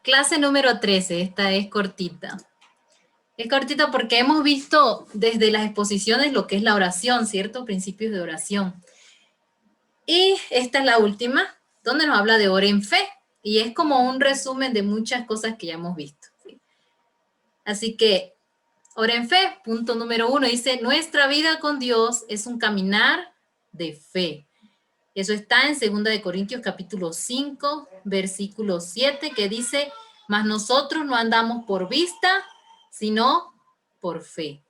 Clase número 13, esta es cortita. Es cortita porque hemos visto desde las exposiciones lo que es la oración, ¿cierto? Principios de oración. Y esta es la última, donde nos habla de ora en fe. Y es como un resumen de muchas cosas que ya hemos visto, ¿sí? Así que, ora en fe, punto número 1, dice, nuestra vida con Dios es un caminar de fe. Eso está en 2 Corintios capítulo 5, versículo 7, que dice, mas nosotros no andamos por vista, sino por fe.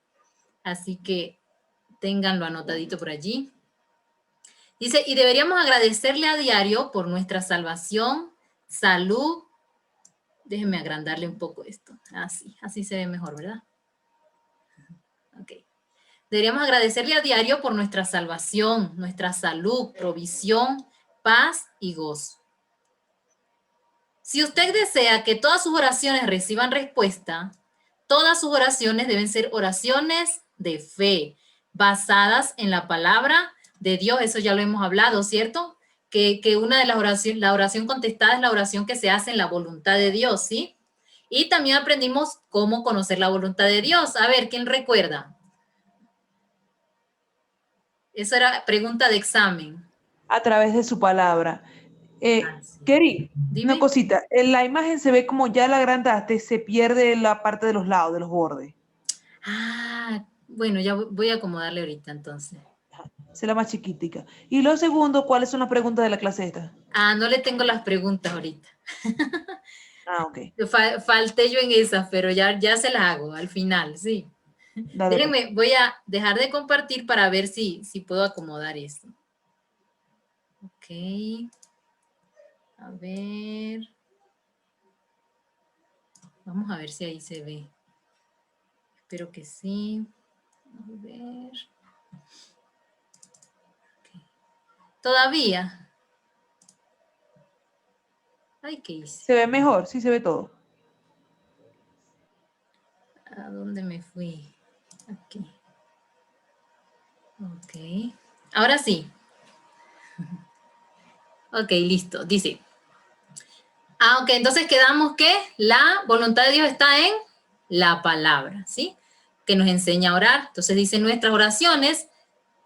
Así que ténganlo anotadito por allí. Dice, y deberíamos agradecerle a diario por nuestra salvación, salud. Déjenme agrandarle un poco esto. Así se ve mejor, ¿verdad? Ok. Deberíamos agradecerle a diario por nuestra salvación, nuestra salud, provisión, paz y gozo. Si usted desea que todas sus oraciones reciban respuesta, todas sus oraciones deben ser oraciones de fe, basadas en la palabra de Dios. Eso ya lo hemos hablado, ¿cierto? Que una de las oraciones, la oración contestada es la oración que se hace en la voluntad de Dios, ¿sí? Y también aprendimos cómo conocer la voluntad de Dios. A ver, ¿quién recuerda? Eso era pregunta de examen. A través de su palabra. Sí. Keri, una Dime. cosita. En la imagen se ve como ya la agrandaste, se pierde la parte de los lados, de los bordes. Bueno, ya voy a acomodarle ahorita entonces. Esa es la más chiquitica. Y lo segundo, ¿cuáles son las preguntas de la clase esta? No le tengo las preguntas ahorita. Ok. Falté yo en esas, pero ya se las hago al final, sí. Dale pues. Déjenme, voy a dejar de compartir para ver si puedo acomodar esto. Ok. A ver. Vamos a ver si ahí se ve. Espero que sí. A ver. Okay. ¿Todavía? Ay, ¿qué hice? ¿Se ve mejor? Sí, se ve todo. ¿A dónde me fui? Aquí. Ok. Ahora sí. Ok, listo. Dice. Ok, entonces quedamos que la voluntad de Dios está en la palabra, ¿sí? Que nos enseña a orar. Entonces dice, nuestras oraciones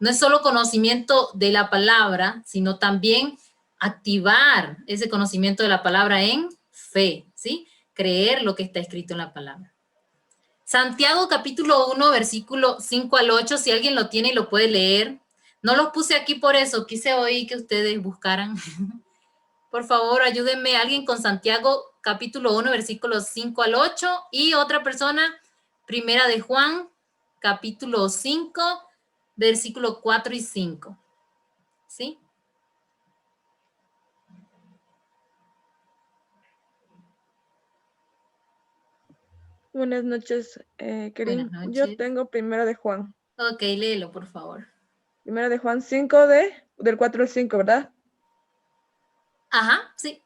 no es solo conocimiento de la palabra, sino también activar ese conocimiento de la palabra en fe, ¿sí? Creer lo que está escrito en la palabra. Santiago capítulo 1, versículo 5 al 8, si alguien lo tiene y lo puede leer. No los puse aquí por eso, quise oír que ustedes buscaran. Por favor, ayúdenme alguien con Santiago capítulo 1, versículos 5 al 8 y otra persona, primera de Juan capítulo 5, versículo 4 y 5. ¿Sí? Buenas noches, Buenas Kerim. Yo noches. tengo Primera de Juan. Ok, léelo, por favor. Primera de Juan 5 del 4 al 5, ¿verdad? Ajá, sí.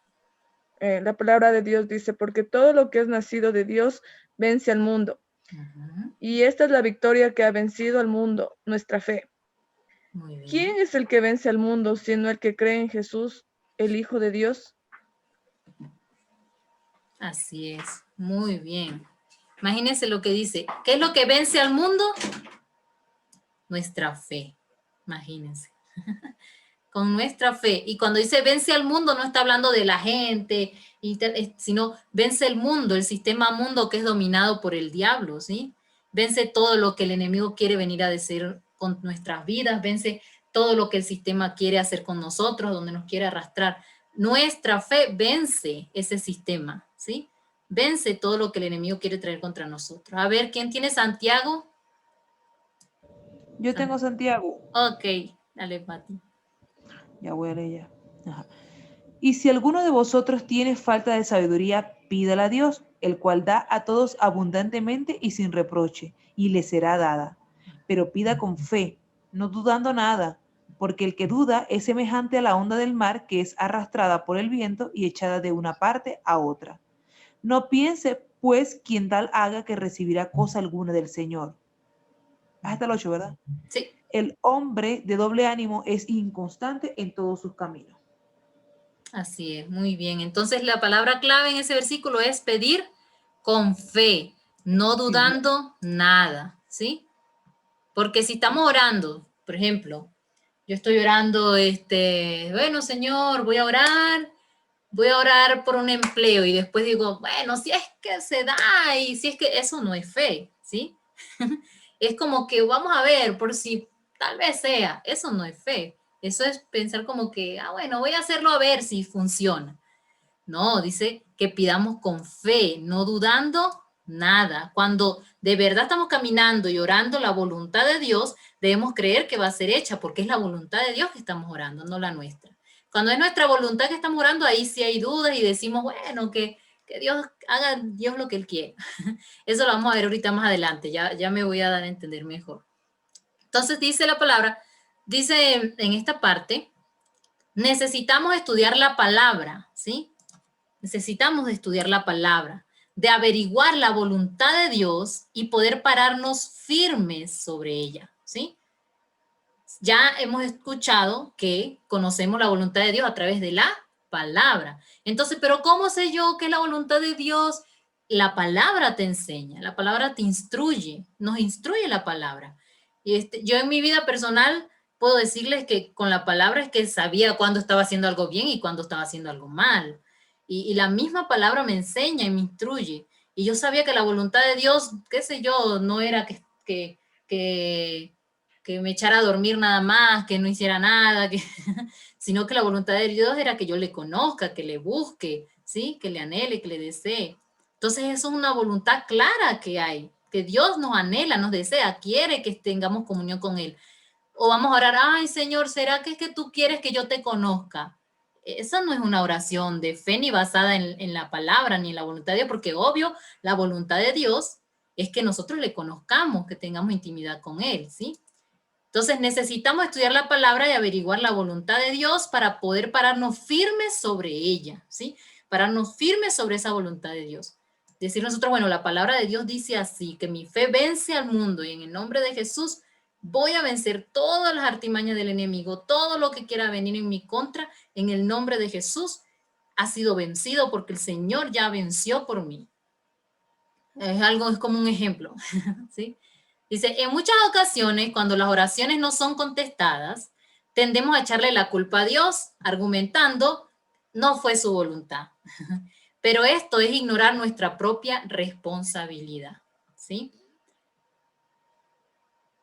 La palabra de Dios dice, porque todo lo que es nacido de Dios vence al mundo. Ujú. Y esta es la victoria que ha vencido al mundo, nuestra fe. Muy bien. ¿Quién es el que vence al mundo, sino el que cree en Jesús, el Hijo de Dios? Así es. Muy bien. Imagínense lo que dice. ¿Qué es lo que vence al mundo? Nuestra fe. Imagínense. Con nuestra fe. Y cuando dice vence al mundo, no está hablando de la gente, sino vence el mundo, el sistema mundo que es dominado por el diablo, ¿sí? Vence todo lo que el enemigo quiere venir a decir con nuestras vidas, vence todo lo que el sistema quiere hacer con nosotros, donde nos quiere arrastrar. Nuestra fe vence ese sistema, ¿sí? Vence todo lo que el enemigo quiere traer contra nosotros. A ver, ¿quién tiene Santiago? Yo tengo Santiago. Ok, dale, Pati. Ya voy a leer ya. Ajá. Y si alguno de vosotros tiene falta de sabiduría, pídala a Dios, el cual da a todos abundantemente y sin reproche, y le será dada. Pero pida con fe, no dudando nada, porque el que duda es semejante a la onda del mar que es arrastrada por el viento y echada de una parte a otra. No piense, pues, quien tal haga que recibirá cosa alguna del Señor. Hasta el 8, ¿verdad? Sí. El hombre de doble ánimo es inconstante en todos sus caminos. Así es, muy bien. Entonces la palabra clave en ese versículo es pedir con fe, no Sí. dudando nada, ¿sí? Porque si estamos orando, por ejemplo, yo estoy orando, bueno, Señor, voy a orar por un empleo y después digo, bueno, si es que se da y si es que eso no es fe, ¿sí? Es como que vamos a ver por si tal vez sea, eso no es fe. Eso es pensar como que, bueno, voy a hacerlo a ver si funciona. No, dice que pidamos con fe, no dudando nada. Cuando de verdad estamos caminando y orando la voluntad de Dios, debemos creer que va a ser hecha, porque es la voluntad de Dios que estamos orando, no la nuestra. Cuando es nuestra voluntad que estamos orando, ahí sí hay dudas y decimos, bueno, que Dios haga Dios lo que Él quiere. Eso lo vamos a ver ahorita más adelante, ya me voy a dar a entender mejor. Entonces dice la palabra, dice en esta parte, necesitamos estudiar la palabra, ¿sí? Necesitamos de estudiar la palabra, de averiguar la voluntad de Dios y poder pararnos firmes sobre ella, ¿sí? Ya hemos escuchado que conocemos la voluntad de Dios a través de la palabra. Entonces, ¿pero cómo sé yo que es la voluntad de Dios? La palabra te enseña, la palabra te instruye, nos instruye la palabra. Y yo en mi vida personal puedo decirles que con la palabra es que sabía cuándo estaba haciendo algo bien y cuándo estaba haciendo algo mal. Y la misma palabra me enseña y me instruye. Y yo sabía que la voluntad de Dios, qué sé yo, no era que que me echara a dormir nada más, que no hiciera nada, sino que la voluntad de Dios era que yo le conozca, que le busque, ¿sí? Que le anhele, que le desee. Entonces eso es una voluntad clara que hay, que Dios nos anhela, nos desea, quiere que tengamos comunión con Él. O vamos a orar, ay Señor, ¿será que es que tú quieres que yo te conozca? Esa no es una oración de fe ni basada en la palabra ni en la voluntad de Dios, porque obvio, la voluntad de Dios es que nosotros le conozcamos, que tengamos intimidad con Él, ¿sí? Entonces necesitamos estudiar la palabra y averiguar la voluntad de Dios para poder pararnos firmes sobre ella, ¿sí? Pararnos firmes sobre esa voluntad de Dios. Decir nosotros, bueno, la palabra de Dios dice así, que mi fe vence al mundo y en el nombre de Jesús voy a vencer todas las artimañas del enemigo, todo lo que quiera venir en mi contra, en el nombre de Jesús ha sido vencido porque el Señor ya venció por mí. Es como un ejemplo, ¿sí? Dice, en muchas ocasiones, cuando las oraciones no son contestadas, tendemos a echarle la culpa a Dios, argumentando, no fue su voluntad. Pero esto es ignorar nuestra propia responsabilidad, ¿sí?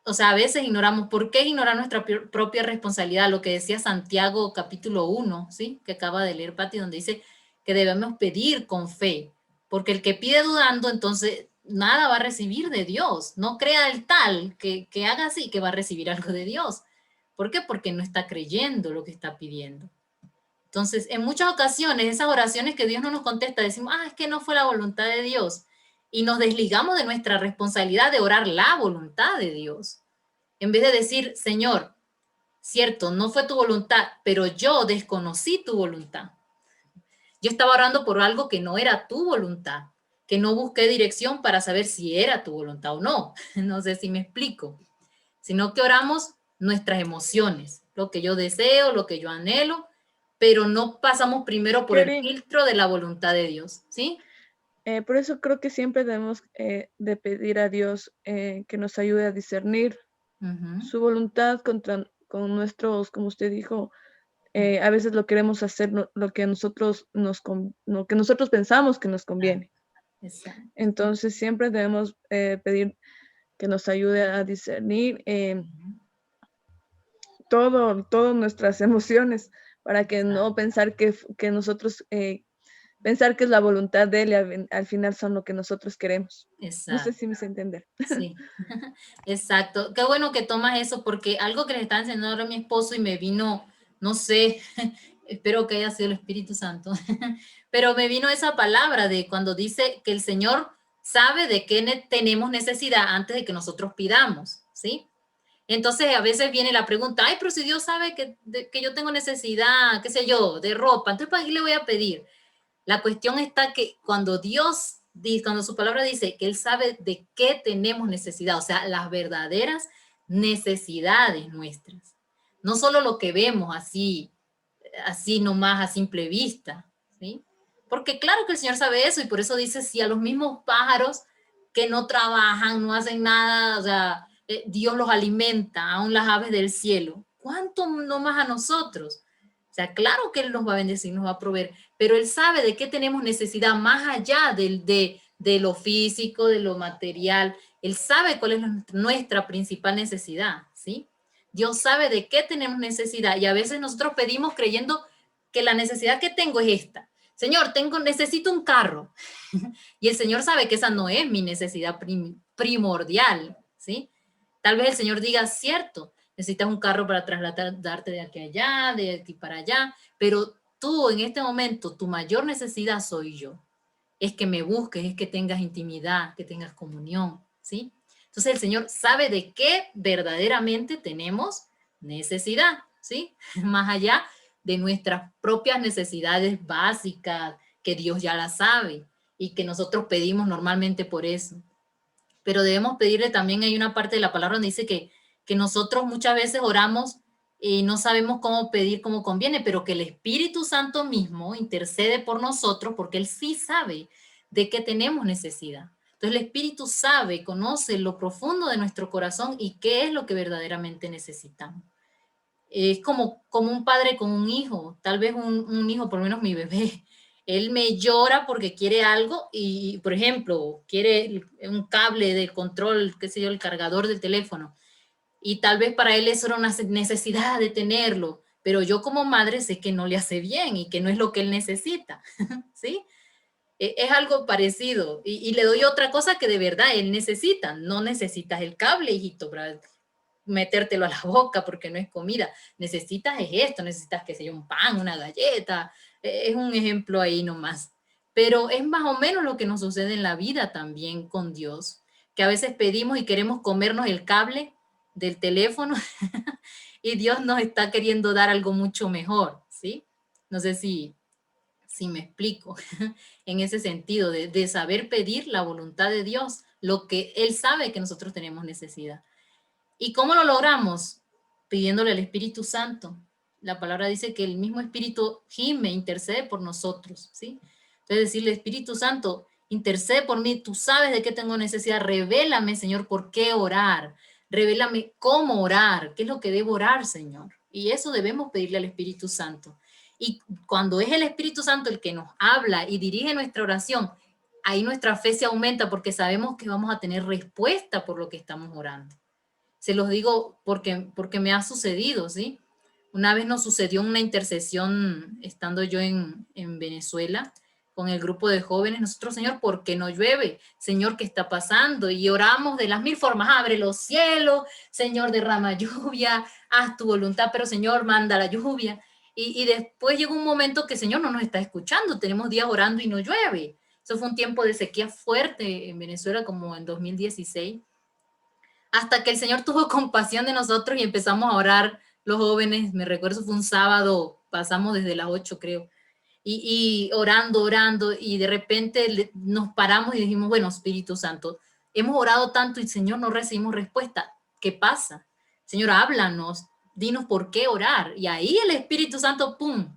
O sea, a veces ignoramos, ¿por qué ignorar nuestra propia responsabilidad? Lo que decía Santiago capítulo 1, ¿sí? Que acaba de leer Pati, donde dice que debemos pedir con fe, porque el que pide dudando, entonces nada va a recibir de Dios. No crea el tal que haga así, que va a recibir algo de Dios. ¿Por qué? Porque no está creyendo lo que está pidiendo. Entonces, en muchas ocasiones, esas oraciones que Dios no nos contesta, decimos, es que no fue la voluntad de Dios. Y nos desligamos de nuestra responsabilidad de orar la voluntad de Dios. En vez de decir, Señor, cierto, no fue tu voluntad, pero yo desconocí tu voluntad. Yo estaba orando por algo que no era tu voluntad, que no busqué dirección para saber si era tu voluntad o no. No sé si me explico. Sino que oramos nuestras emociones, lo que yo deseo, lo que yo anhelo, pero no pasamos primero por el Keren, filtro de la voluntad de Dios, ¿sí? por eso creo que siempre debemos de pedir a Dios que nos ayude a discernir Uh-huh. su voluntad con nuestros, como usted dijo, a veces lo queremos hacer lo que lo que nosotros pensamos que nos conviene. Exacto. Entonces siempre debemos pedir que nos ayude a discernir todas nuestras emociones para que no pensar que nosotros pensar que es la voluntad de él y al final son lo que nosotros queremos. No sé Exacto. si me sé entender. Sí, exacto. Qué bueno que tomas eso porque algo que le está enseñando ahora a mi esposo y me vino, no sé, espero que haya sido el Espíritu Santo, pero me vino esa palabra de cuando dice que el Señor sabe de qué tenemos necesidad antes de que nosotros pidamos, ¿sí? Entonces a veces viene la pregunta, ay, pero si Dios sabe que yo tengo necesidad, qué sé yo, de ropa, entonces ¿para qué le voy a pedir? La cuestión está que cuando Dios dice, cuando su palabra dice que Él sabe de qué tenemos necesidad, o sea, las verdaderas necesidades nuestras, no solo lo que vemos así así nomás a simple vista, ¿sí? Porque claro que el Señor sabe eso y por eso dice, si a los mismos pájaros que no trabajan, no hacen nada, o sea, Dios los alimenta, aún las aves del cielo, ¿cuánto no más a nosotros? O sea, claro que Él nos va a bendecir, nos va a proveer, pero Él sabe de qué tenemos necesidad más allá de lo físico, de lo material. Él sabe cuál es nuestra principal necesidad, ¿sí? Dios sabe de qué tenemos necesidad y a veces nosotros pedimos creyendo que la necesidad que tengo es esta. Señor, necesito un carro. Y el Señor sabe que esa no es mi necesidad primordial, ¿sí? Tal vez el Señor diga, cierto, necesitas un carro para trasladarte de aquí a allá, de aquí para allá, pero tú en este momento, tu mayor necesidad soy yo. Es que me busques, es que tengas intimidad, que tengas comunión, ¿sí? Entonces el Señor sabe de qué verdaderamente tenemos necesidad, ¿sí? Más allá de nuestras propias necesidades básicas, que Dios ya las sabe y que nosotros pedimos normalmente por eso. Pero debemos pedirle también, hay una parte de la palabra donde dice que nosotros muchas veces oramos y no sabemos cómo pedir como conviene, pero que el Espíritu Santo mismo intercede por nosotros porque Él sí sabe de qué tenemos necesidad. Entonces el Espíritu sabe, conoce lo profundo de nuestro corazón y qué es lo que verdaderamente necesitamos. Es como un padre con un hijo, tal vez un hijo, por lo menos mi bebé, él me llora porque quiere algo y, por ejemplo, quiere un cable de control, qué sé yo, el cargador del teléfono. Y tal vez para él eso era una necesidad de tenerlo, pero yo como madre sé que no le hace bien y que no es lo que él necesita, ¿sí? Es algo parecido. Y le doy otra cosa que de verdad él necesita. No necesitas el cable, hijito, para metértelo a la boca porque no es comida. Necesitas es esto, necesitas, que sea un pan, una galleta. Es un ejemplo ahí nomás. Pero es más o menos lo que nos sucede en la vida también con Dios, que a veces pedimos y queremos comernos el cable del teléfono y Dios nos está queriendo dar algo mucho mejor, ¿sí? No sé si me explico en ese sentido, de saber pedir la voluntad de Dios, lo que Él sabe que nosotros tenemos necesidad. ¿Y cómo lo logramos? Pidiéndole al Espíritu Santo. La palabra dice que el mismo Espíritu gime, intercede por nosotros, ¿sí? Entonces decirle, Espíritu Santo, intercede por mí, tú sabes de qué tengo necesidad, revélame, Señor, por qué orar, revélame cómo orar, qué es lo que debo orar, Señor. Y eso debemos pedirle al Espíritu Santo. Y cuando es el Espíritu Santo el que nos habla y dirige nuestra oración, ahí nuestra fe se aumenta porque sabemos que vamos a tener respuesta por lo que estamos orando. Se los digo porque me ha sucedido, ¿sí? Una vez nos sucedió una intercesión estando yo en Venezuela con el grupo de jóvenes. Nosotros, Señor, ¿por qué no llueve? Señor, ¿qué está pasando? Y oramos de las mil formas. Abre los cielos, Señor, derrama lluvia, haz tu voluntad, pero Señor, manda la lluvia. Y después llegó un momento que, Señor, no nos está escuchando. Tenemos días orando y no llueve. Eso fue un tiempo de sequía fuerte en Venezuela, como en 2016. Hasta que el Señor tuvo compasión de nosotros y empezamos a orar los jóvenes. Me recuerdo, fue un sábado, pasamos desde las 8 creo, y orando, y de repente nos paramos y dijimos, bueno, Espíritu Santo, hemos orado tanto y Señor no recibimos respuesta. ¿Qué pasa? Señor, háblanos, dinos por qué orar. Y ahí el Espíritu Santo, ¡pum!,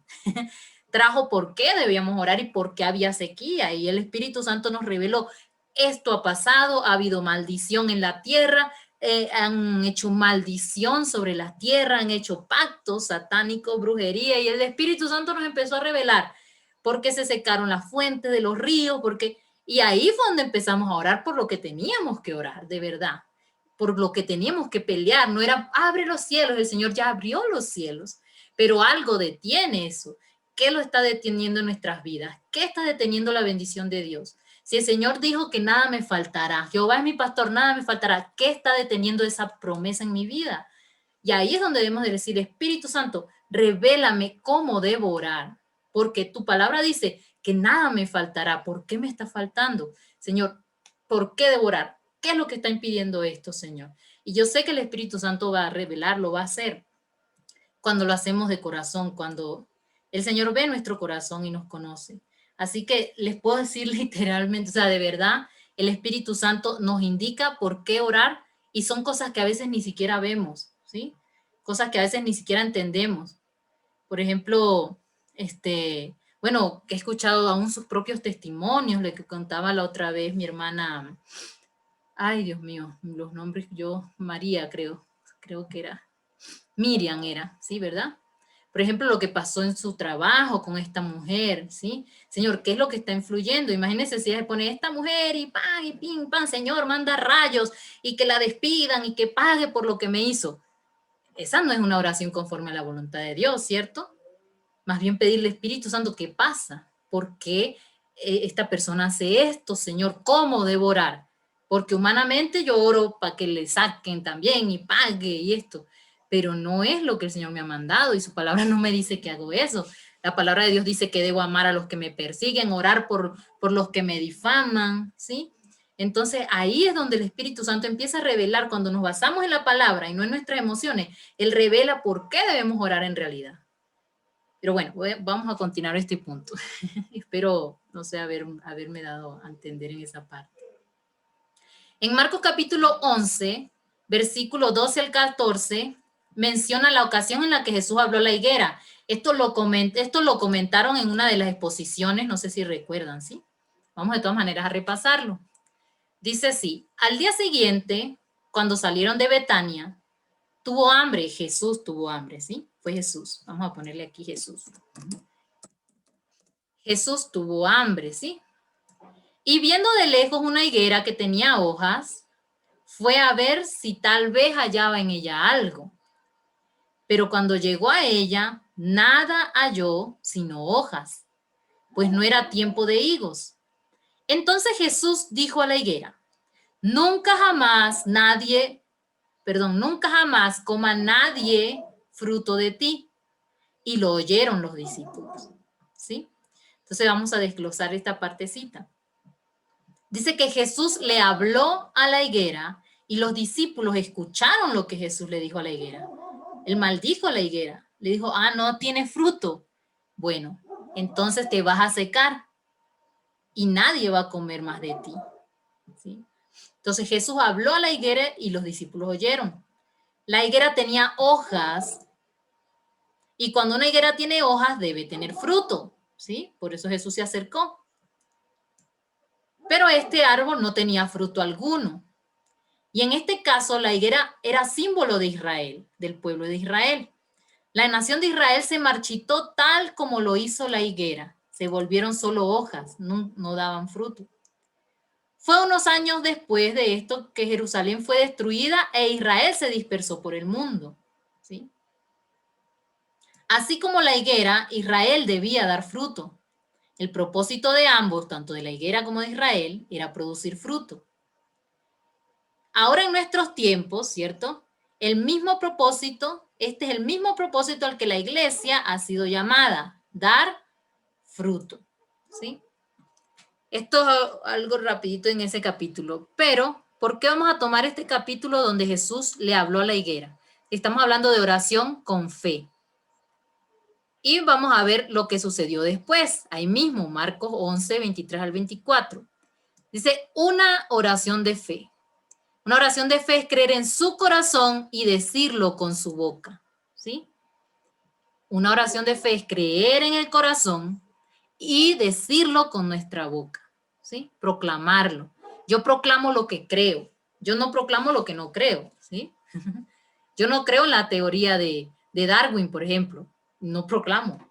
trajo por qué debíamos orar y por qué había sequía. Y el Espíritu Santo nos reveló, esto ha pasado, ha habido maldición en la tierra, han hecho maldición sobre la tierra, han hecho pactos satánicos, brujería, y el Espíritu Santo nos empezó a revelar por qué se secaron las fuentes de los ríos, y ahí fue donde empezamos a orar por lo que teníamos que orar, de verdad, por lo que teníamos que pelear. No era, abre los cielos, el Señor ya abrió los cielos, pero algo detiene eso. ¿Qué lo está deteniendo en nuestras vidas? ¿Qué está deteniendo la bendición de Dios? Si el Señor dijo que nada me faltará, Jehová es mi pastor, nada me faltará, ¿qué está deteniendo esa promesa en mi vida? Y ahí es donde debemos de decir, Espíritu Santo, revélame cómo debo orar, porque tu palabra dice que nada me faltará. ¿Por qué me está faltando? Señor, ¿por qué debo orar? ¿Qué es lo que está impidiendo esto, Señor? Y yo sé que el Espíritu Santo va a revelar, lo va a hacer cuando lo hacemos de corazón, cuando el Señor ve nuestro corazón y nos conoce. Así que les puedo decir literalmente, o sea, de verdad, el Espíritu Santo nos indica por qué orar y son cosas que a veces ni siquiera vemos, ¿sí? Cosas que a veces ni siquiera entendemos. Por ejemplo, bueno, que he escuchado aún sus propios testimonios, lo que contaba la otra vez mi hermana, ay Dios mío, los nombres María creo que era, Miriam era, ¿sí, verdad? Por ejemplo, lo que pasó en su trabajo con esta mujer, ¿sí? Señor, ¿qué es lo que está influyendo? Imagínense si ella se pone esta mujer y pan, y pim, pam, Señor, manda rayos y que la despidan y que pague por lo que me hizo. Esa no es una oración conforme a la voluntad de Dios, ¿cierto? Más bien pedirle al Espíritu Santo, ¿qué pasa? ¿Por qué esta persona hace esto, Señor? ¿Cómo debo orar? Porque humanamente yo oro para que le saquen también y pague y esto, pero no es lo que el Señor me ha mandado y su palabra no me dice que hago eso. La palabra de Dios dice que debo amar a los que me persiguen, orar por los que me difaman, ¿sí? Entonces ahí es donde el Espíritu Santo empieza a revelar, cuando nos basamos en la palabra y no en nuestras emociones, Él revela por qué debemos orar en realidad. Pero bueno, vamos a continuar este punto. Espero, no sé, haberme dado a entender en esa parte. En Marcos capítulo 11, versículo 12 al 14, menciona la ocasión en la que Jesús habló a la higuera. Esto lo comentaron en una de las exposiciones, no sé si recuerdan, ¿sí? Vamos de todas maneras a repasarlo. Dice así: al día siguiente, cuando salieron de Betania, tuvo hambre. Jesús tuvo hambre, ¿sí? Fue Jesús. Vamos a ponerle aquí Jesús. Jesús tuvo hambre, ¿sí? Y viendo de lejos una higuera que tenía hojas, fue a ver si tal vez hallaba en ella algo. Pero cuando llegó a ella, nada halló sino hojas, pues no era tiempo de higos. Entonces Jesús dijo a la higuera: nunca jamás coma nadie fruto de ti. Y lo oyeron los discípulos, ¿sí? Entonces vamos a desglosar esta partecita. Dice que Jesús le habló a la higuera y los discípulos escucharon lo que Jesús le dijo a la higuera. Él maldijo a la higuera. Le dijo: no tiene fruto. Bueno, entonces te vas a secar y nadie va a comer más de ti, ¿sí? Entonces Jesús habló a la higuera y los discípulos oyeron. La higuera tenía hojas y cuando una higuera tiene hojas debe tener fruto, ¿sí? Por eso Jesús se acercó. Pero este árbol no tenía fruto alguno. Y en este caso la higuera era símbolo de Israel, del pueblo de Israel. La nación de Israel se marchitó tal como lo hizo la higuera. Se volvieron solo hojas, no daban fruto. Fue unos años después de esto que Jerusalén fue destruida e Israel se dispersó por el mundo, ¿sí? Así como la higuera, Israel debía dar fruto. El propósito de ambos, tanto de la higuera como de Israel, era producir fruto. Ahora en nuestros tiempos, ¿cierto? Este es el mismo propósito al que la iglesia ha sido llamada: dar fruto, ¿sí? Esto es algo rapidito en ese capítulo, pero ¿por qué vamos a tomar este capítulo donde Jesús le habló a la higuera? Estamos hablando de oración con fe. Y vamos a ver lo que sucedió después, ahí mismo, Marcos 11, 23 al 24. Dice: una oración de fe. Una oración de fe es creer en su corazón y decirlo con su boca, ¿sí? Una oración de fe es creer en el corazón y decirlo con nuestra boca, ¿sí? Proclamarlo. Yo proclamo lo que creo. Yo no proclamo lo que no creo, ¿sí? Yo no creo en la teoría de Darwin, por ejemplo. No proclamo.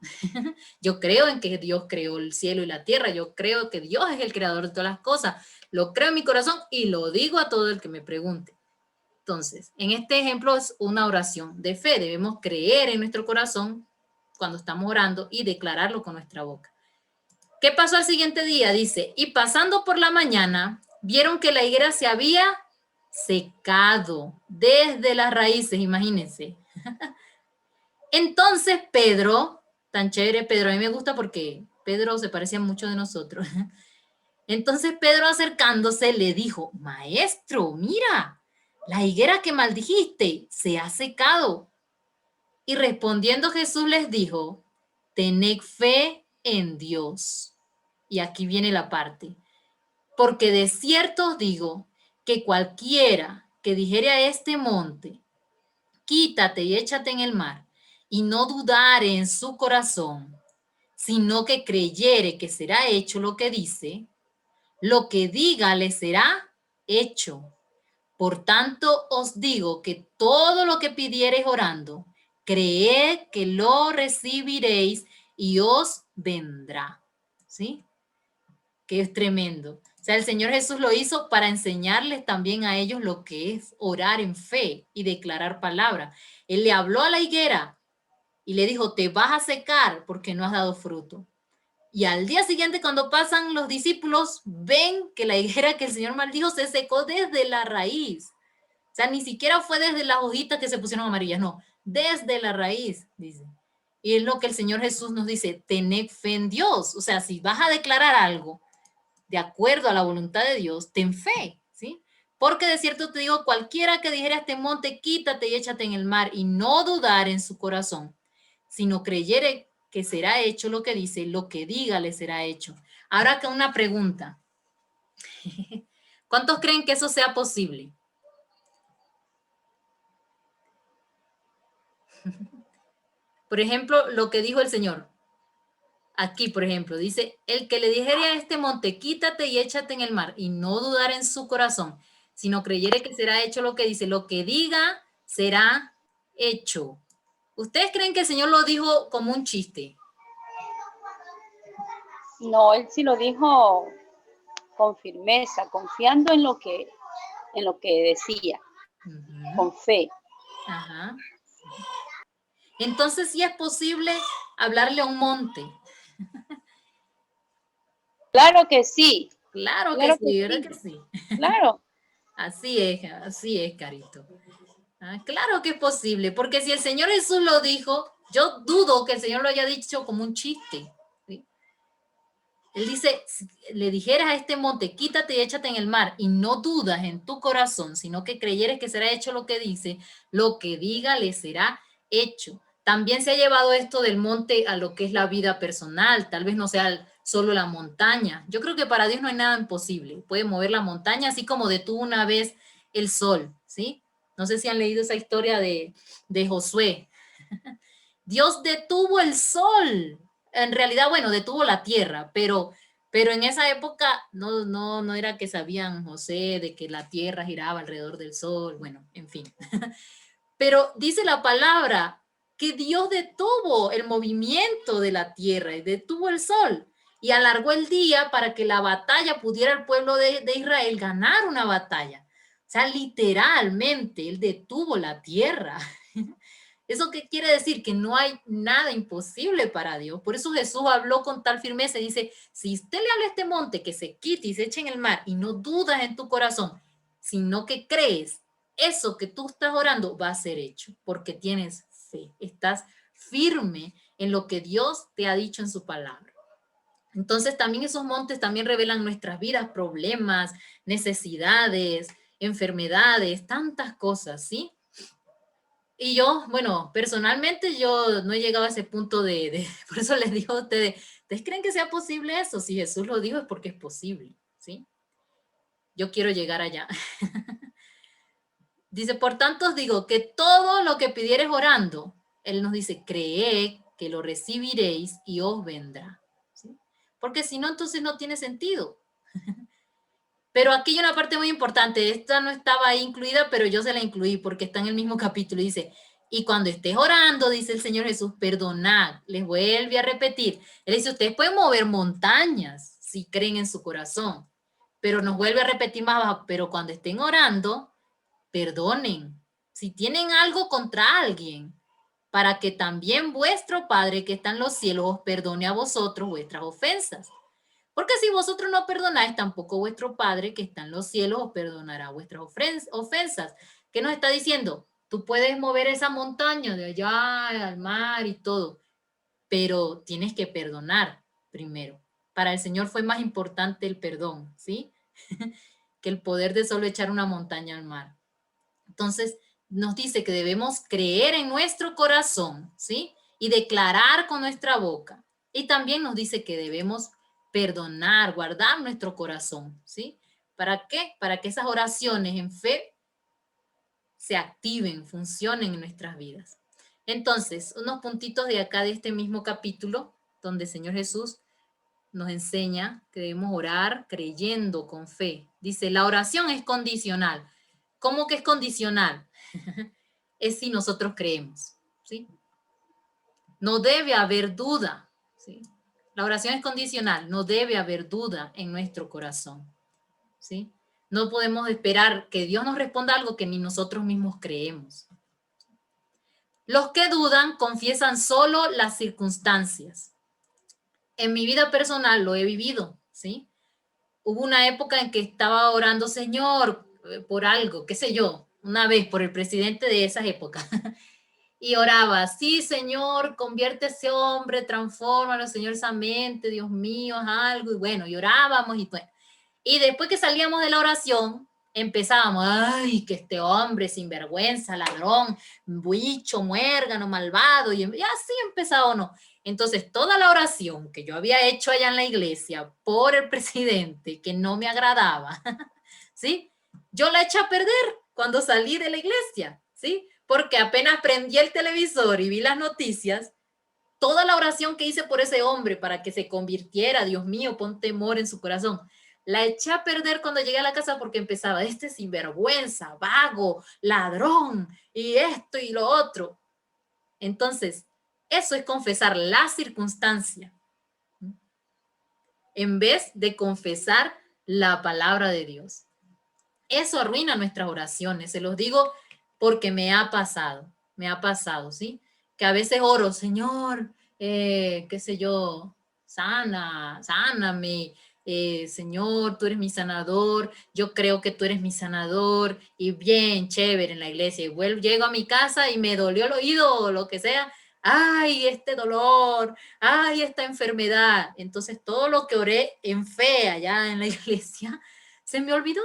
Yo creo en que Dios creó el cielo y la tierra. Yo creo que Dios es el creador de todas las cosas. Lo creo en mi corazón y lo digo a todo el que me pregunte. Entonces, en este ejemplo es una oración de fe. Debemos creer en nuestro corazón cuando estamos orando y declararlo con nuestra boca. ¿Qué pasó al siguiente día? Dice: y pasando por la mañana, vieron que la higuera se había secado desde las raíces, imagínense. Entonces Pedro, tan chévere Pedro, a mí me gusta porque Pedro se parece a muchos de nosotros. Entonces Pedro, acercándose, le dijo: maestro, mira, la higuera que maldijiste se ha secado. Y respondiendo Jesús les dijo: tened fe en Dios. Y aquí viene la parte: porque de cierto os digo que cualquiera que dijere a este monte: quítate y échate en el mar, y no dudare en su corazón, sino que creyere que será hecho lo que dice, lo que diga le será hecho. Por tanto os digo que todo lo que pidiereis orando, creed que lo recibiréis y os vendrá. ¿Sí? Que es tremendo. O sea, el Señor Jesús lo hizo para enseñarles también a ellos lo que es orar en fe y declarar palabra. Él le habló a la higuera y le dijo, te vas a secar porque no has dado fruto. Y al día siguiente, cuando pasan los discípulos, ven que la higuera que el Señor maldijo se secó desde la raíz. O sea, ni siquiera fue desde las hojitas que se pusieron amarillas, no, desde la raíz, dice. Y es lo que el Señor Jesús nos dice, tened fe en Dios. O sea, si vas a declarar algo de acuerdo a la voluntad de Dios, ten fe, ¿sí? Porque de cierto te digo, cualquiera que dijera a este monte, quítate y échate en el mar, y no dudar en su corazón, sino creyere que será hecho lo que dice, lo que diga le será hecho. Ahora que una pregunta. ¿Cuántos creen que eso sea posible? Por ejemplo, lo que dijo el Señor. Aquí, por ejemplo, dice, el que le dijere a este monte, quítate y échate en el mar, y no dudar en su corazón, sino creyere que será hecho lo que dice, lo que diga será hecho. ¿Ustedes creen que el Señor lo dijo como un chiste? No, él sí lo dijo con firmeza, confiando en lo que decía, con fe. Ajá. Entonces, sí es posible hablarle a un monte. Claro que sí. Claro que sí, ¿verdad que sí? Claro. Así es, Carito. Ah, claro que es posible, porque si el Señor Jesús lo dijo, yo dudo que el Señor lo haya dicho como un chiste. ¿Sí? Él dice, si le dijeras a este monte, quítate y échate en el mar, y no dudas en tu corazón, sino que creyeres que será hecho lo que dice, lo que diga le será hecho. También se ha llevado esto del monte a lo que es la vida personal, tal vez no sea solo la montaña. Yo creo que para Dios no hay nada imposible. Puede mover la montaña, así como detuvo una vez el sol, ¿sí? No sé si han leído esa historia de Josué. Dios detuvo el sol. En realidad, bueno, detuvo la tierra, pero en esa época no era que sabían José de que la tierra giraba alrededor del sol, bueno, en fin. Pero dice la palabra que Dios detuvo el movimiento de la tierra y detuvo el sol y alargó el día para que la batalla pudiera el pueblo de Israel ganar una batalla. O sea, literalmente, él detuvo la tierra. ¿Eso qué quiere decir? Que no hay nada imposible para Dios. Por eso Jesús habló con tal firmeza y dice, si usted le habla a este monte que se quite y se eche en el mar y no dudas en tu corazón, sino que crees, eso que tú estás orando va a ser hecho, porque tienes fe, estás firme en lo que Dios te ha dicho en su palabra. Entonces también esos montes también revelan nuestras vidas, problemas, necesidades, enfermedades, tantas cosas, ¿sí? Y yo, bueno, personalmente yo no he llegado a ese punto por eso les digo a ustedes, ¿ustedes creen que sea posible eso? Si Jesús lo dijo es porque es posible, ¿sí? Yo quiero llegar allá. Dice, por tanto os digo que todo lo que pidieres orando, Él nos dice, creed que lo recibiréis y os vendrá, ¿sí? Porque si no, entonces no tiene sentido. Pero aquí hay una parte muy importante, esta no estaba ahí incluida, pero yo se la incluí porque está en el mismo capítulo, dice, y cuando estés orando, dice el Señor Jesús, perdonad, les vuelve a repetir, Él dice, ustedes pueden mover montañas si creen en su corazón, pero nos vuelve a repetir más abajo, pero cuando estén orando, perdonen, si tienen algo contra alguien, para que también vuestro Padre que está en los cielos os perdone a vosotros vuestras ofensas. Porque si vosotros no perdonáis, tampoco vuestro Padre que está en los cielos os perdonará vuestras ofensas. ¿Qué nos está diciendo? Tú puedes mover esa montaña de allá al mar y todo, pero tienes que perdonar primero. Para el Señor fue más importante el perdón, ¿sí? que el poder de solo echar una montaña al mar. Entonces, nos dice que debemos creer en nuestro corazón, ¿sí? Y declarar con nuestra boca. Y también nos dice que debemos perdonar, guardar nuestro corazón, ¿sí? ¿Para qué? Para que esas oraciones en fe se activen, funcionen en nuestras vidas. Entonces, unos puntitos de acá de este mismo capítulo, donde el Señor Jesús nos enseña que debemos orar creyendo con fe. Dice, la oración es condicional. ¿Cómo que es condicional? Es si nosotros creemos, ¿sí? No debe haber duda, ¿sí? La oración es condicional, no debe haber duda en nuestro corazón, ¿sí? No podemos esperar que Dios nos responda algo que ni nosotros mismos creemos. Los que dudan confiesan solo las circunstancias. En mi vida personal lo he vivido, ¿sí? Hubo una época en que estaba orando, Señor, por algo, qué sé yo, una vez por el presidente de esas épocas. Y oraba, sí, Señor, convierte a ese hombre, transfórmalo, Señor, esa mente, Dios mío, haz algo. Y bueno, y orábamos y pues. Y después que salíamos de la oración, empezábamos, ay, que este hombre sinvergüenza, ladrón, bicho, muérgano, malvado, y así empezaba uno. Entonces, toda la oración que yo había hecho allá en la iglesia por el presidente, que no me agradaba, ¿sí? Yo la eché a perder cuando salí de la iglesia, ¿sí? Porque apenas prendí el televisor y vi las noticias, toda la oración que hice por ese hombre para que se convirtiera, Dios mío, pon temor en su corazón, la eché a perder cuando llegué a la casa porque empezaba, este sinvergüenza, vago, ladrón, y esto y lo otro. Entonces, eso es confesar la circunstancia, en vez de confesar la palabra de Dios. Eso arruina nuestras oraciones, se los digo porque me ha pasado, ¿sí? Que a veces oro, Señor, qué sé yo, sáname, Señor, tú eres mi sanador, yo creo que tú eres mi sanador, y bien, chévere en la iglesia, y llego a mi casa y me dolió el oído o lo que sea, ay, este dolor, ay, esta enfermedad. Entonces todo lo que oré en fe allá en la iglesia, se me olvidó,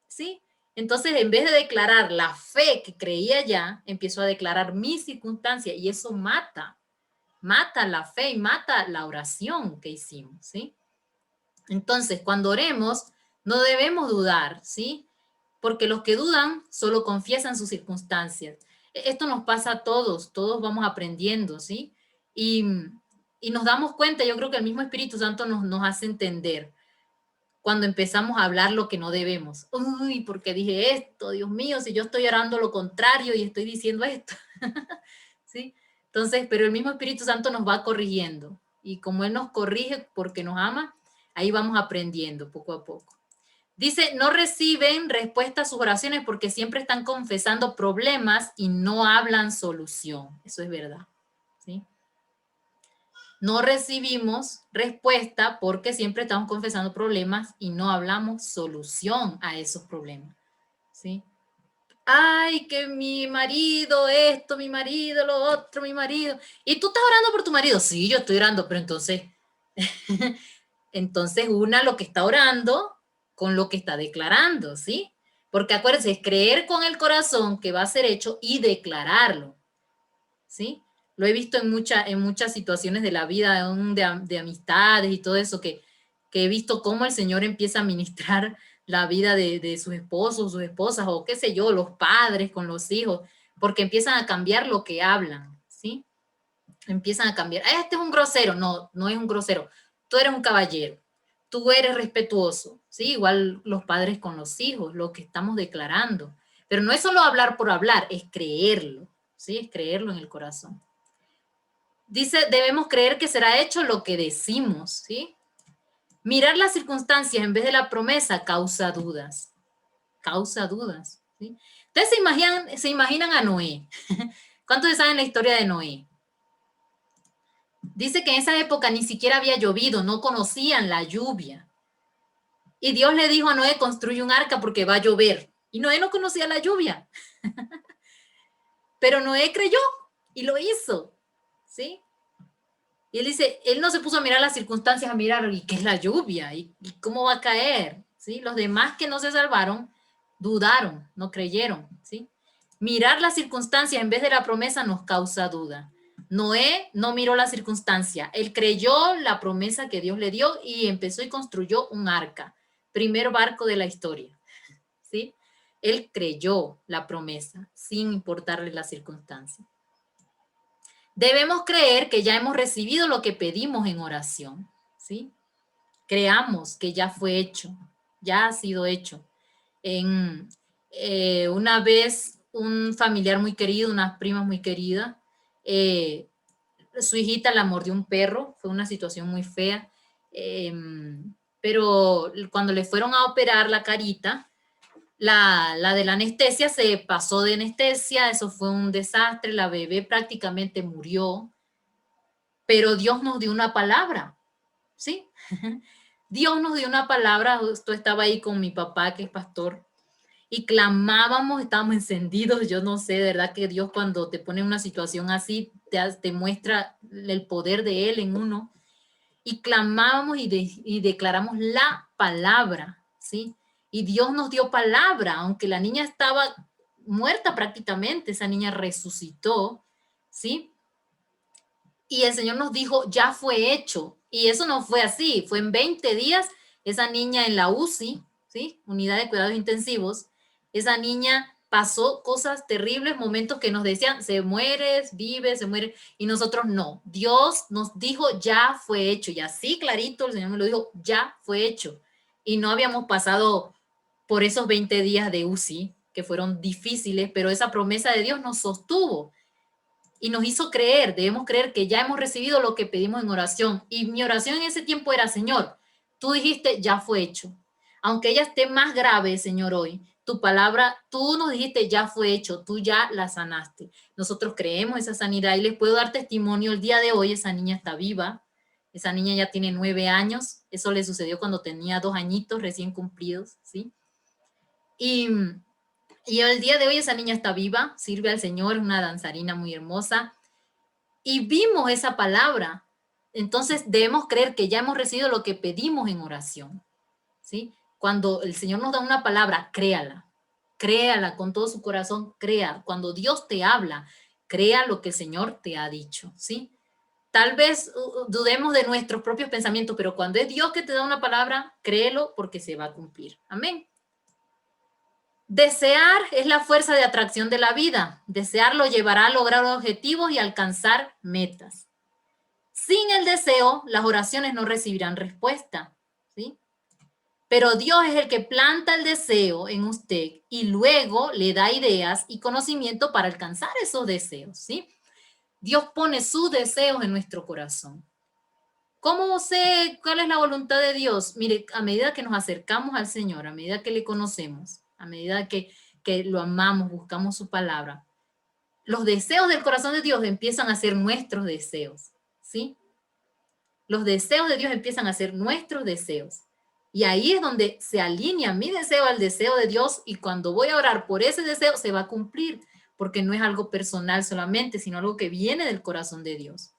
¿sí? Entonces, en vez de declarar la fe que creía ya, empiezo a declarar mi circunstancia y eso mata la fe y mata la oración que hicimos, ¿sí? Entonces, cuando oremos, no debemos dudar, ¿sí? Porque los que dudan solo confiesan sus circunstancias. Esto nos pasa a todos vamos aprendiendo, ¿sí? Y nos damos cuenta, yo creo que el mismo Espíritu Santo nos hace entender cuando empezamos a hablar lo que no debemos. Uy, porque dije esto, Dios mío, si yo estoy orando lo contrario y estoy diciendo esto. ¿Sí? Entonces, pero el mismo Espíritu Santo nos va corrigiendo. Y como Él nos corrige porque nos ama, ahí vamos aprendiendo poco a poco. Dice, no reciben respuesta a sus oraciones porque siempre están confesando problemas y no hablan solución. Eso es verdad. ¿Sí? No recibimos respuesta porque siempre estamos confesando problemas y no hablamos solución a esos problemas, ¿sí? Ay, que mi marido esto, mi marido lo otro, mi marido. ¿Y tú estás orando por tu marido? Sí, yo estoy orando, pero entonces, entonces una lo que está orando con lo que está declarando, ¿sí? Porque acuérdense, es creer con el corazón que va a ser hecho y declararlo, ¿sí? Lo he visto en muchas situaciones de la vida, de amistades y todo eso, que he visto cómo el Señor empieza a ministrar la vida de sus esposos, sus esposas, o qué sé yo, los padres con los hijos, porque empiezan a cambiar lo que hablan, ¿sí? Empiezan a cambiar. Este es un grosero. No, no es un grosero. Tú eres un caballero. Tú eres respetuoso, ¿sí? Igual los padres con los hijos, lo que estamos declarando. Pero no es solo hablar por hablar, es creerlo, ¿sí? Es creerlo en el corazón. Dice, debemos creer que será hecho lo que decimos, ¿sí? Mirar las circunstancias en vez de la promesa causa dudas. Causa dudas, ¿sí? Ustedes se imaginan a Noé. ¿Cuántos saben la historia de Noé? Dice que en esa época ni siquiera había llovido, no conocían la lluvia. Y Dios le dijo a Noé, construye un arca porque va a llover. Y Noé no conocía la lluvia. Pero Noé creyó y lo hizo, ¿sí? Y él dice, él no se puso a mirar las circunstancias, a mirar, ¿y qué es la lluvia? ¿Y cómo va a caer? ¿Sí? Los demás que no se salvaron, dudaron, no creyeron, ¿sí? Mirar las circunstancias en vez de la promesa nos causa duda. Noé no miró la circunstancia, él creyó la promesa que Dios le dio y empezó y construyó un arca, primer barco de la historia, ¿sí? Él creyó la promesa sin importarle la circunstancia. Debemos creer que ya hemos recibido lo que pedimos en oración, ¿sí? Creamos que ya fue hecho, ya ha sido hecho. Una vez un familiar muy querido, una prima muy querida, su hijita la mordió un perro, fue una situación muy fea, pero cuando le fueron a operar la carita, la de la anestesia se pasó de anestesia, eso fue un desastre, la bebé prácticamente murió, pero Dios nos dio una palabra, ¿sí? Dios nos dio una palabra, justo estaba ahí con mi papá, que es pastor, y clamábamos, estábamos encendidos, yo no sé, de verdad que Dios cuando te pone en una situación así, te muestra el poder de Él en uno, y clamábamos y declaramos la palabra, ¿sí? Y Dios nos dio palabra, aunque la niña estaba muerta prácticamente, esa niña resucitó, ¿sí? Y el Señor nos dijo, ya fue hecho. Y eso no fue así, fue en 20 días, esa niña en la UCI, ¿sí? Unidad de Cuidados Intensivos, esa niña pasó cosas terribles, momentos que nos decían, se muere, vive, se muere, y nosotros no. Dios nos dijo, ya fue hecho, y así clarito el Señor me lo dijo, ya fue hecho. Y no habíamos pasado por esos 20 días de UCI, que fueron difíciles, pero esa promesa de Dios nos sostuvo y nos hizo creer, debemos creer que ya hemos recibido lo que pedimos en oración. Y mi oración en ese tiempo era, Señor, tú dijiste, ya fue hecho. Aunque ella esté más grave, Señor, hoy, tu palabra, tú nos dijiste, ya fue hecho, tú ya la sanaste. Nosotros creemos esa sanidad y les puedo dar testimonio el día de hoy, esa niña está viva, esa niña ya tiene 9 años, eso le sucedió cuando tenía 2 añitos recién cumplidos, ¿sí? Y el día de hoy esa niña está viva, sirve al Señor, es una danzarina muy hermosa. Y vimos esa palabra. Entonces debemos creer que ya hemos recibido lo que pedimos en oración, ¿sí? Cuando el Señor nos da una palabra, créala. Créala con todo su corazón, crea. Cuando Dios te habla, crea lo que el Señor te ha dicho, ¿sí? Tal vez dudemos de nuestros propios pensamientos, pero cuando es Dios que te da una palabra, créelo porque se va a cumplir. Amén. Desear es la fuerza de atracción de la vida. Desear lo llevará a lograr objetivos y alcanzar metas. Sin el deseo, las oraciones no recibirán respuesta, ¿sí? Pero Dios es el que planta el deseo en usted y luego le da ideas y conocimiento para alcanzar esos deseos, ¿sí? Dios pone sus deseos en nuestro corazón. ¿Cómo sé cuál es la voluntad de Dios? Mire, a medida que nos acercamos al Señor, a medida que le conocemos, a medida que lo amamos, buscamos su palabra, los deseos del corazón de Dios empiezan a ser nuestros deseos, ¿sí? Los deseos de Dios empiezan a ser nuestros deseos. Y ahí es donde se alinea mi deseo al deseo de Dios y cuando voy a orar por ese deseo se va a cumplir, porque no es algo personal solamente, sino algo que viene del corazón de Dios.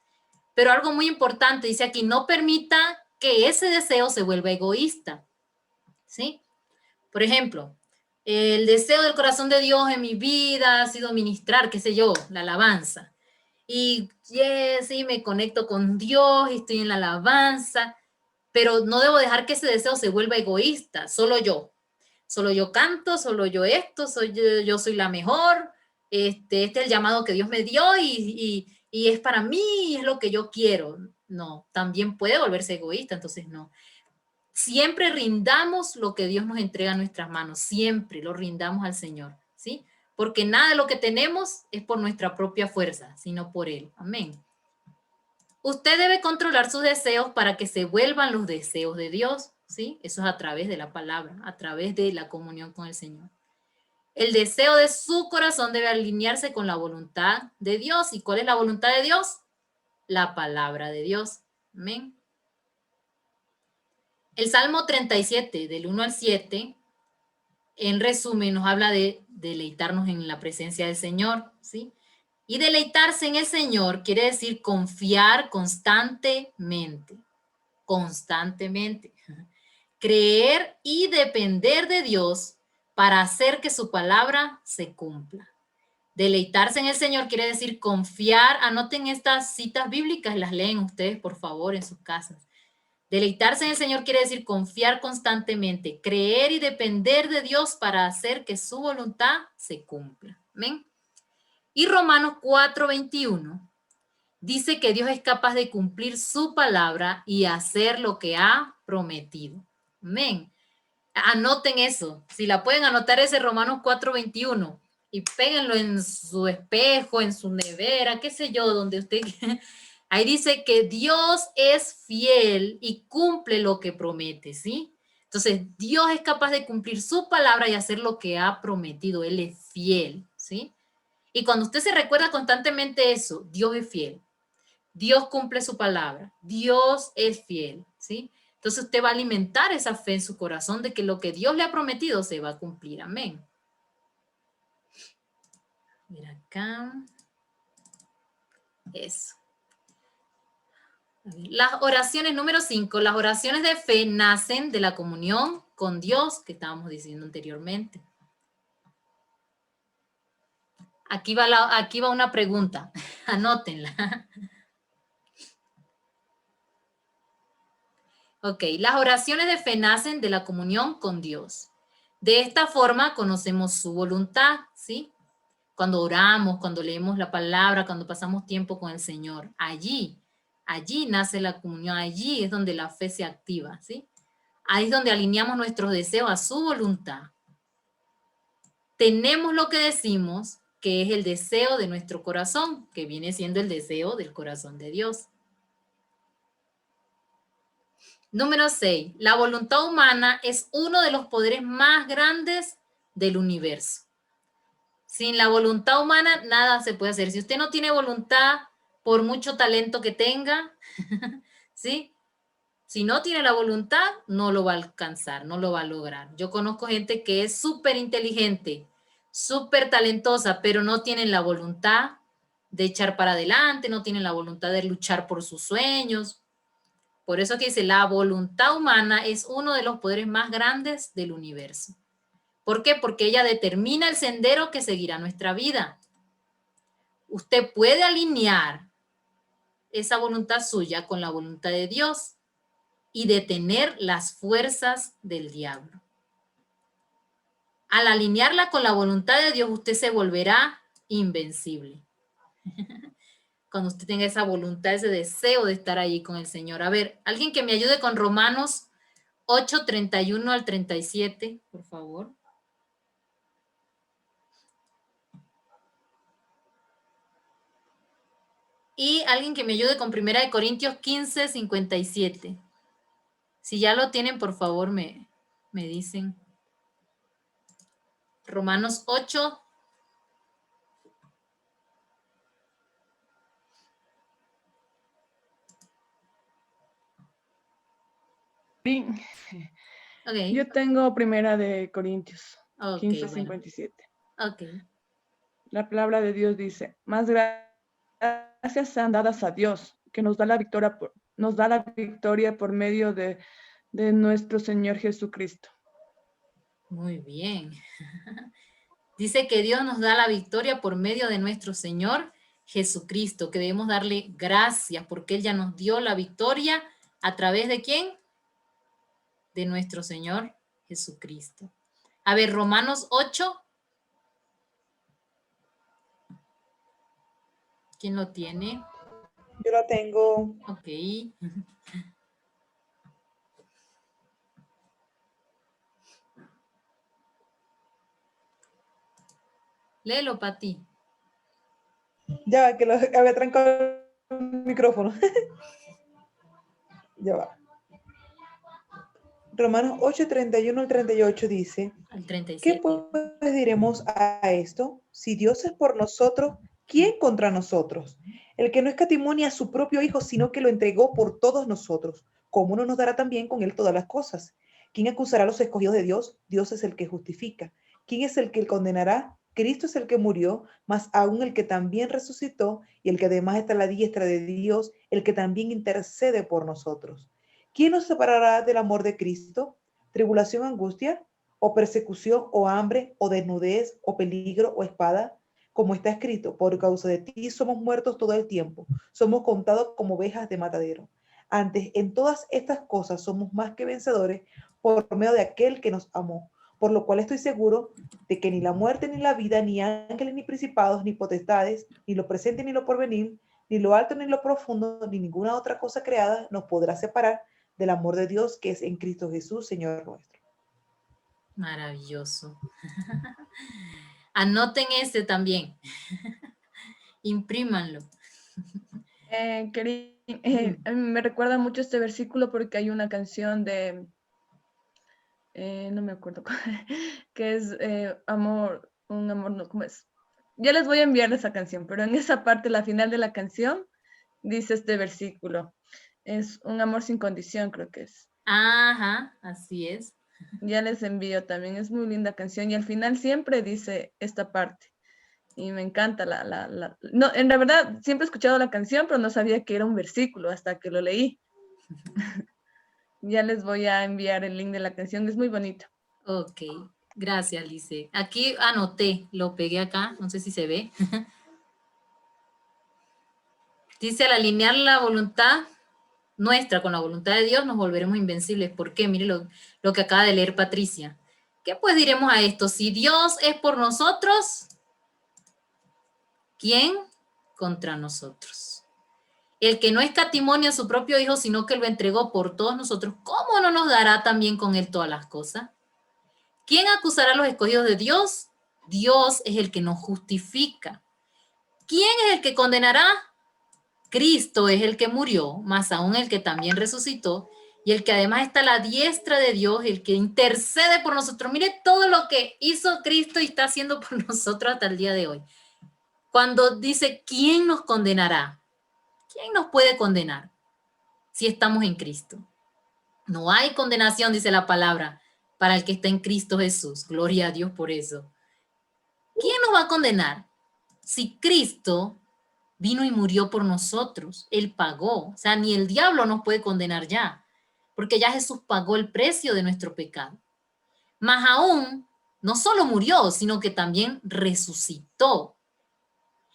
Pero algo muy importante, dice aquí, no permita que ese deseo se vuelva egoísta, ¿sí? Por ejemplo, el deseo del corazón de Dios en mi vida ha sido ministrar, qué sé yo, la alabanza. Y sí, me conecto con Dios, estoy en la alabanza, pero no debo dejar que ese deseo se vuelva egoísta, solo yo canto, solo yo esto, yo soy la mejor, este es el llamado que Dios me dio y es para mí, es lo que yo quiero. No, también puede volverse egoísta, entonces no. Siempre rindamos lo que Dios nos entrega en nuestras manos, siempre lo rindamos al Señor, ¿sí? Porque nada de lo que tenemos es por nuestra propia fuerza, sino por Él. Amén. Usted debe controlar sus deseos para que se vuelvan los deseos de Dios, ¿sí? Eso es a través de la palabra, a través de la comunión con el Señor. El deseo de su corazón debe alinearse con la voluntad de Dios. ¿Y cuál es la voluntad de Dios? La palabra de Dios. Amén. El Salmo 37, del 1 al 7, en resumen, nos habla de deleitarnos en la presencia del Señor, ¿sí? Y deleitarse en el Señor quiere decir confiar constantemente, constantemente. Creer y depender de Dios para hacer que su palabra se cumpla. Deleitarse en el Señor quiere decir confiar. Anoten estas citas bíblicas, las leen ustedes, por favor, en sus casas. Deleitarse en el Señor quiere decir confiar constantemente, creer y depender de Dios para hacer que su voluntad se cumpla. Amén. Y Romanos 4:21. dice que Dios es capaz de cumplir su palabra y hacer lo que ha prometido. Amén. Anoten eso. Si la pueden anotar, ese Romanos 4:21 y péguenlo en su espejo, en su nevera, qué sé yo, donde usted... Ahí dice que Dios es fiel y cumple lo que promete, ¿sí? Entonces, Dios es capaz de cumplir su palabra y hacer lo que ha prometido. Él es fiel, ¿sí? Y cuando usted se recuerda constantemente eso, Dios es fiel. Dios cumple su palabra. Dios es fiel, ¿sí? Entonces usted va a alimentar esa fe en su corazón de que lo que Dios le ha prometido se va a cumplir. Amén. Mira acá. Eso. Las oraciones número 5, las oraciones de fe nacen de la comunión con Dios que estábamos diciendo anteriormente. Aquí va una pregunta, anótenla. Ok, las oraciones de fe nacen de la comunión con Dios. De esta forma conocemos su voluntad, ¿sí? Cuando oramos, cuando leemos la palabra, cuando pasamos tiempo con el Señor, allí nace la comunión, allí es donde la fe se activa, ¿sí? Ahí es donde alineamos nuestros deseos a su voluntad. Tenemos lo que decimos, que es el deseo de nuestro corazón, que viene siendo el deseo del corazón de Dios. Número 6. La voluntad humana es uno de los poderes más grandes del universo. Sin la voluntad humana, nada se puede hacer. Si usted no tiene voluntad, por mucho talento que tenga, ¿sí? Si no tiene la voluntad, no lo va a alcanzar, no lo va a lograr. Yo conozco gente que es súper inteligente, súper talentosa, pero no tienen la voluntad de echar para adelante, no tienen la voluntad de luchar por sus sueños. Por eso que dice, la voluntad humana es uno de los poderes más grandes del universo. ¿Por qué? Porque ella determina el sendero que seguirá nuestra vida. Usted puede alinear esa voluntad suya con la voluntad de Dios y detener las fuerzas del diablo. Al alinearla con la voluntad de Dios, usted se volverá invencible. Cuando usted tenga esa voluntad, ese deseo de estar allí con el Señor. A ver, alguien que me ayude con Romanos 8:31 al 37, por favor. Y alguien que me ayude con 1 Corintios 15:57. Si ya lo tienen, por favor, me dicen. Romanos 8. Sí. Okay. Yo tengo 1 Corintios Okay, 15:57. Bueno. Ok. La palabra de Dios dice, más gracias sean dadas a Dios, que nos da la victoria por medio de nuestro Señor Jesucristo. Muy bien. Dice que Dios nos da la victoria por medio de nuestro Señor Jesucristo, que debemos darle gracias porque Él ya nos dio la victoria a través de ¿quién? De nuestro Señor Jesucristo. A ver, Romanos 8. ¿Quién lo tiene? Yo lo tengo. Ok. Léelo, Pati. Ya, que lo había trancado el micrófono. Ya va. Romanos 8:31 al 38 dice, Al 37. ¿qué pues diremos a esto? Si Dios es por nosotros, ¿quién contra nosotros? El que no escatimó ni a su propio Hijo, sino que lo entregó por todos nosotros, ¿cómo no nos dará también con él todas las cosas? ¿Quién acusará a los escogidos de Dios? Dios es el que justifica. ¿Quién es el que condenará? Cristo es el que murió, más aún el que también resucitó y el que además está a la diestra de Dios, el que también intercede por nosotros. ¿Quién nos separará del amor de Cristo? ¿Tribulación, angustia, o persecución, o hambre, o desnudez, o peligro, o espada? Como está escrito, por causa de ti somos muertos todo el tiempo, somos contados como ovejas de matadero. Antes, en todas estas cosas somos más que vencedores por medio de aquel que nos amó, por lo cual estoy seguro de que ni la muerte, ni la vida, ni ángeles, ni principados, ni potestades, ni lo presente, ni lo porvenir, Ni lo alto ni lo profundo, ni ninguna otra cosa creada nos podrá separar del amor de Dios que es en Cristo Jesús, Señor nuestro. Maravilloso. Anoten ese también. Imprímanlo. Me recuerda mucho este versículo porque hay una canción de, no me acuerdo, que es amor, un amor, no, ¿cómo es? Ya les voy a enviar esa canción, pero en esa parte, la final de la canción, dice este versículo. Es un amor sin condición, creo que es. Ajá, así es. Ya les envío también, es muy linda canción y al final siempre dice esta parte. Y me encanta No, en la verdad, siempre he escuchado la canción, pero no sabía que era un versículo hasta que lo leí. Ya les voy a enviar el link de la canción, es muy bonito. Ok, gracias, Lice. Aquí anoté, lo pegué acá, no sé si se ve. Dice, al alinear la voluntad nuestra con la voluntad de Dios, nos volveremos invencibles. ¿Por qué? Mire lo que acaba de leer Patricia. ¿Qué pues diremos a esto? Si Dios es por nosotros, ¿quién contra nosotros? El que no escatimó a su propio Hijo, sino que lo entregó por todos nosotros, ¿cómo no nos dará también con él todas las cosas? ¿Quién acusará a los escogidos de Dios? Dios es el que nos justifica. ¿Quién es el que condenará? Cristo es el que murió, más aún el que también resucitó, y el que además está a la diestra de Dios, el que intercede por nosotros. Mire todo lo que hizo Cristo y está haciendo por nosotros hasta el día de hoy. Cuando dice, ¿quién nos condenará? ¿Quién nos puede condenar si estamos en Cristo? No hay condenación, dice la palabra, para el que está en Cristo Jesús. Gloria a Dios por eso. ¿Quién nos va a condenar? Si Cristo vino y murió por nosotros, Él pagó. O sea, ni el diablo nos puede condenar ya, porque ya Jesús pagó el precio de nuestro pecado. Más aún, no solo murió, sino que también resucitó.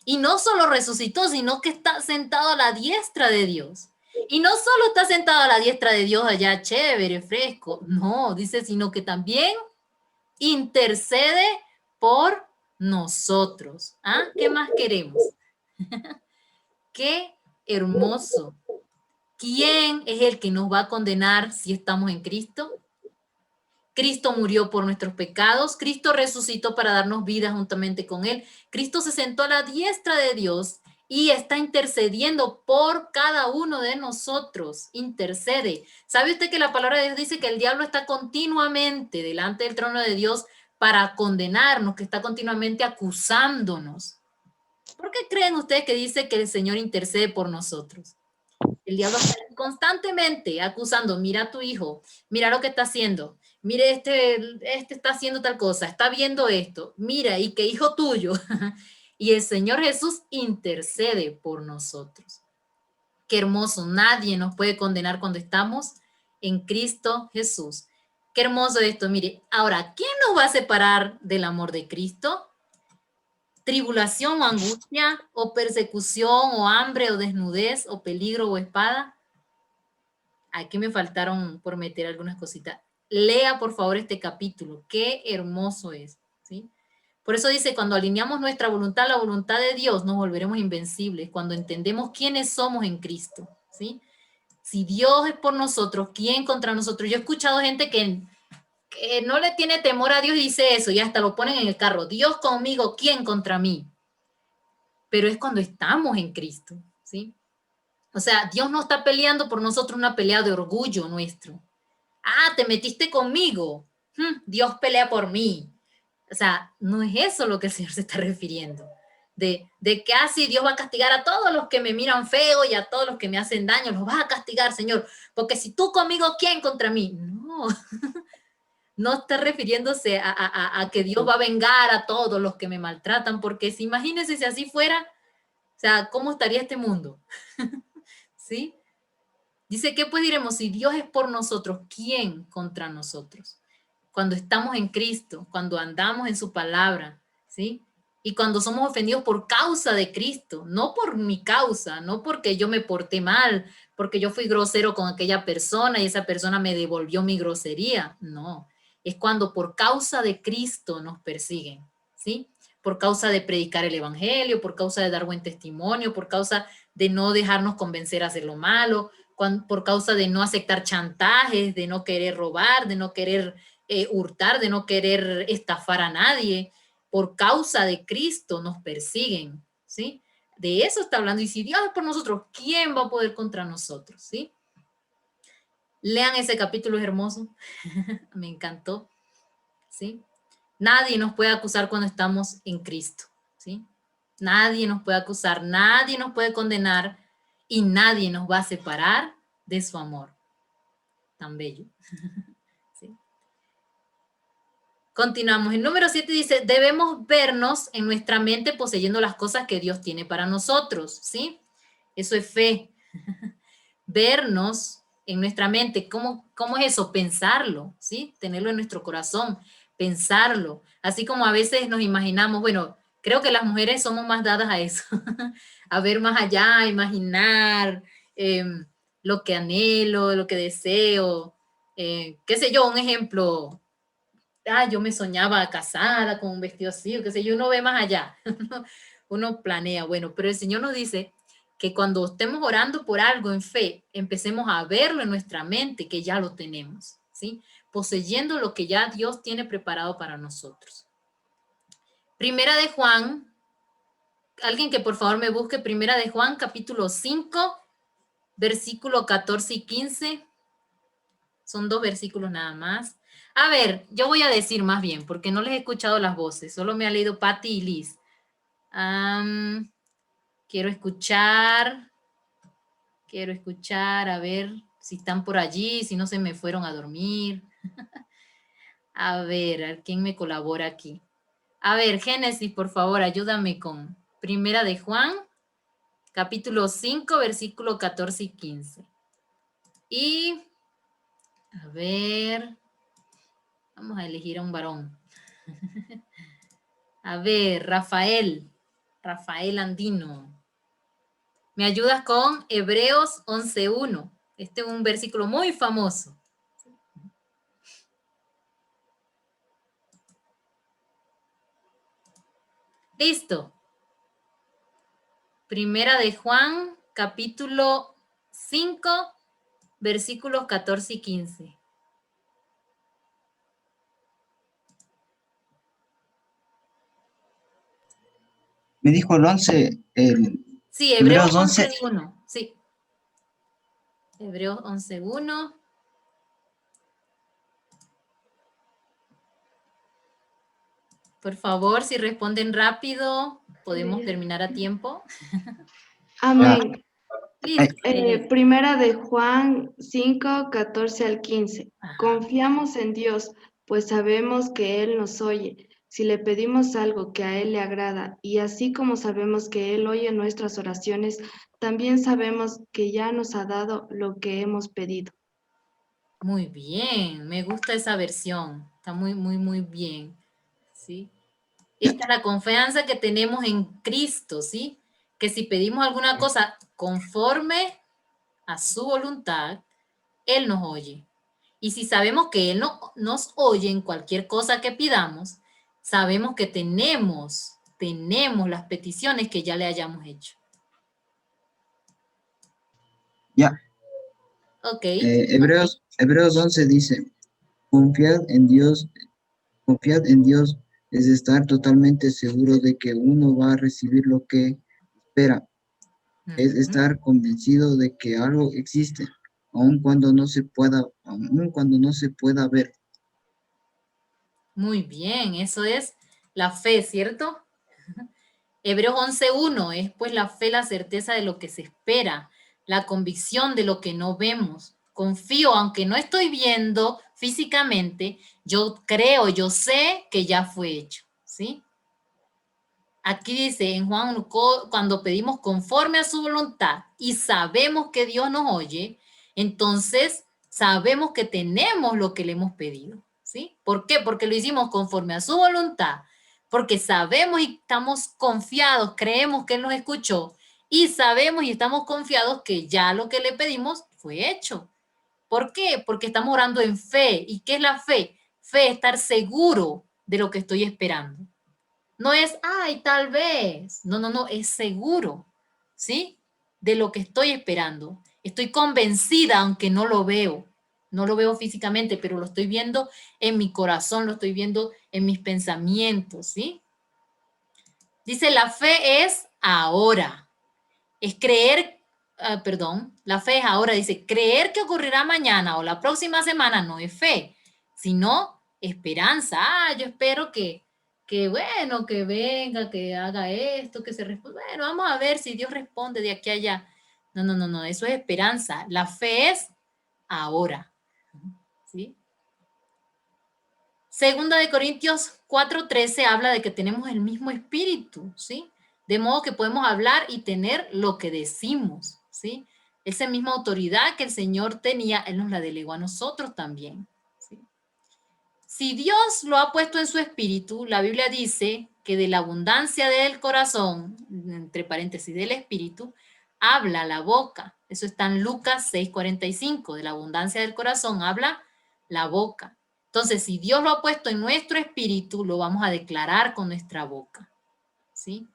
Y no solo resucitó, sino que está sentado a la diestra de Dios. Y no solo está sentado a la diestra de Dios allá chévere, fresco, no, dice, sino que también intercede por nosotros. ¿Ah? ¿Qué más queremos? Qué hermoso. ¿Quién es el que nos va a condenar si estamos en Cristo? Cristo murió por nuestros pecados, Cristo resucitó para darnos vida juntamente con Él, Cristo se sentó a la diestra de Dios y está intercediendo por cada uno de nosotros, intercede. ¿Sabe usted que la palabra de Dios dice que el diablo está continuamente delante del trono de Dios para condenarnos, que está continuamente acusándonos? ¿Por qué creen ustedes que dice que el Señor intercede por nosotros? El diablo está constantemente acusando, mira a tu hijo, mira lo que está haciendo, mire este está haciendo tal cosa, está viendo esto, mira, y qué hijo tuyo. Y el Señor Jesús intercede por nosotros. Qué hermoso, nadie nos puede condenar cuando estamos en Cristo Jesús. Qué hermoso esto, mire, ahora, ¿quién nos va a separar del amor de Cristo? Tribulación o angustia, o persecución, o hambre, o desnudez, o peligro, o espada. Aquí me faltaron por meter algunas cositas. Lea, por favor, este capítulo. Qué hermoso es, ¿sí? Por eso dice, cuando alineamos nuestra voluntad a la voluntad de Dios, nos volveremos invencibles. Cuando entendemos quiénes somos en Cristo, ¿sí? Si Dios es por nosotros, ¿quién contra nosotros? Yo he escuchado gente que no le tiene temor a Dios y dice eso, y hasta lo ponen en el carro. Dios conmigo, ¿quién contra mí? Pero es cuando estamos en Cristo, ¿sí? O sea, Dios no está peleando por nosotros una pelea de orgullo nuestro. Ah, te metiste conmigo. Dios pelea por mí. O sea, no es eso lo que el Señor se está refiriendo. De que así Dios va a castigar a todos los que me miran feo y a todos los que me hacen daño. Los vas a castigar, Señor. Porque si tú conmigo, ¿quién contra mí? No. No está refiriéndose a que Dios va a vengar a todos los que me maltratan. Porque si imagínense si así fuera, o sea, ¿cómo estaría este mundo? ¿Sí? Dice, ¿qué pues diremos? Si Dios es por nosotros, ¿quién contra nosotros? Cuando estamos en Cristo, cuando andamos en su palabra, ¿sí? Y cuando somos ofendidos por causa de Cristo, no por mi causa, no porque yo me porté mal, porque yo fui grosero con aquella persona y esa persona me devolvió mi grosería. No, es cuando por causa de Cristo nos persiguen, ¿sí? Por causa de predicar el evangelio, por causa de dar buen testimonio, por causa de no dejarnos convencer a hacer lo malo, por causa de no aceptar chantajes, de no querer robar, de no querer hurtar, de no querer estafar a nadie. Por causa de Cristo nos persiguen, ¿sí? De eso está hablando. Y si Dios es por nosotros, ¿quién va a poder contra nosotros? ¿Sí? Lean ese capítulo, es hermoso. Me encantó. ¿Sí? Nadie nos puede acusar cuando estamos en Cristo. ¿Sí? Nadie nos puede acusar, nadie nos puede condenar y nadie nos va a separar de su amor. Tan bello. ¿Sí? Continuamos. El número 7 dice, debemos vernos en nuestra mente poseyendo las cosas que Dios tiene para nosotros. ¿Sí? Eso es fe. Vernos en nuestra mente. ¿Cómo es eso? Pensarlo, ¿sí? Tenerlo en nuestro corazón, pensarlo. Así como a veces nos imaginamos, bueno, creo que las mujeres somos más dadas a eso, a ver más allá, a imaginar lo que anhelo, lo que deseo. Qué sé yo, un ejemplo. Yo me soñaba casada con un vestido así, o qué sé yo, uno ve más allá, uno planea, bueno, pero el Señor nos dice que cuando estemos orando por algo en fe, empecemos a verlo en nuestra mente, que ya lo tenemos, ¿sí? Poseyendo lo que ya Dios tiene preparado para nosotros. Primera de Juan, alguien que por favor me busque, Primera de Juan, capítulo 5, versículo 14 y 15. Son 2 versículos nada más. A ver, yo voy a decir más bien, porque no les he escuchado las voces, solo me ha leído Patty y Liz. Quiero escuchar, a ver si están por allí, si no se me fueron a dormir. A ver, ¿quién me colabora aquí? A ver, Génesis, por favor, ayúdame con Primera de Juan, capítulo 5, versículo 14 y 15. Y, a ver, vamos a elegir a un varón. A ver, Rafael Andino. ¿Me ayudas con Hebreos 11:1? Este es un versículo muy famoso. Listo. Primera de Juan, capítulo 5, versículos 14 y 15. Me dijo el 11, Sí, Hebreos Hebreos 11. 11:1. Sí. Hebreos 11:1. Por favor, si responden rápido, podemos terminar a tiempo. Amén. Listo. Primera de Juan 5, 14 al 15. Ajá. Confiamos en Dios, pues sabemos que Él nos oye. Si le pedimos algo que a Él le agrada, y así como sabemos que Él oye nuestras oraciones, también sabemos que ya nos ha dado lo que hemos pedido. Muy bien, me gusta esa versión. Está muy, muy, muy bien. ¿Sí? Esta es la confianza que tenemos en Cristo, ¿sí? Que si pedimos alguna cosa conforme a su voluntad, Él nos oye. Y si sabemos que Él no, nos oye en cualquier cosa que pidamos, sabemos que tenemos las peticiones que ya le hayamos hecho. Ya. Ok. Hebreos 11 dice, confiad en Dios es estar totalmente seguro de que uno va a recibir lo que espera. Es estar convencido de que algo existe, aun cuando no se pueda ver. Muy bien, eso es la fe, ¿cierto? Hebreos 11:1 es pues la fe, la certeza de lo que se espera, la convicción de lo que no vemos. Confío, aunque no estoy viendo físicamente, yo creo, yo sé que ya fue hecho, ¿sí? Aquí dice en Juan, cuando pedimos conforme a su voluntad y sabemos que Dios nos oye, entonces sabemos que tenemos lo que le hemos pedido, ¿sí? ¿Por qué? Porque lo hicimos conforme a su voluntad, porque sabemos y estamos confiados, creemos que Él nos escuchó y sabemos y estamos confiados que ya lo que le pedimos fue hecho. ¿Por qué? Porque estamos orando en fe. ¿Y qué es la fe? Fe es estar seguro de lo que estoy esperando. No es, ay, tal vez. No, es seguro, ¿sí? de lo que estoy esperando. Estoy convencida, aunque no lo veo. No lo veo físicamente, pero lo estoy viendo en mi corazón, lo estoy viendo en mis pensamientos, ¿sí? Dice, la fe es ahora. Es creer, la fe es ahora. Dice, creer que ocurrirá mañana o la próxima semana no es fe, sino esperanza. Yo espero bueno, que venga, que haga esto, que se responda. Bueno, vamos a ver si Dios responde de aquí a allá. No, eso es esperanza. La fe es ahora. ¿Sí? Segunda de Corintios 4:13 habla de que tenemos el mismo espíritu, ¿sí? De modo que podemos hablar y tener lo que decimos, ¿sí? Esa misma autoridad que el Señor tenía, Él nos la delegó a nosotros también, ¿sí? Si Dios lo ha puesto en su espíritu, la Biblia dice que de la abundancia del corazón, entre paréntesis del espíritu, habla la boca. Eso está en Lucas 6:45. De la abundancia del corazón habla la boca. Entonces, si Dios lo ha puesto en nuestro espíritu, lo vamos a declarar con nuestra boca, ¿sí?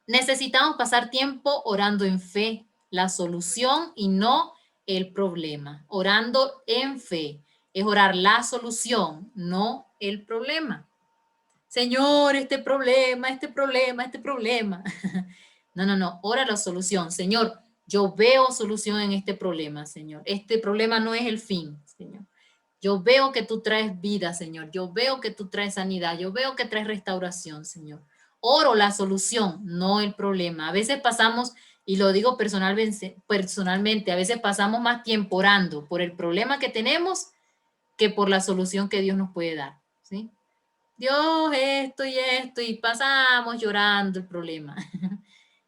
Necesitamos pasar tiempo orando en fe, la solución y no el problema. Orando en fe es orar la solución, no el problema. Señor, este problema. No, ora la solución. Señor, yo veo solución en este problema, Señor. Este problema no es el fin, Señor. Yo veo que tú traes vida, Señor. Yo veo que tú traes sanidad. Yo veo que traes restauración, Señor. Oro la solución, no el problema. A veces pasamos, y lo digo personalmente, a veces pasamos más tiempo orando por el problema que tenemos que por la solución que Dios nos puede dar, ¿sí? Dios, esto, y pasamos llorando el problema.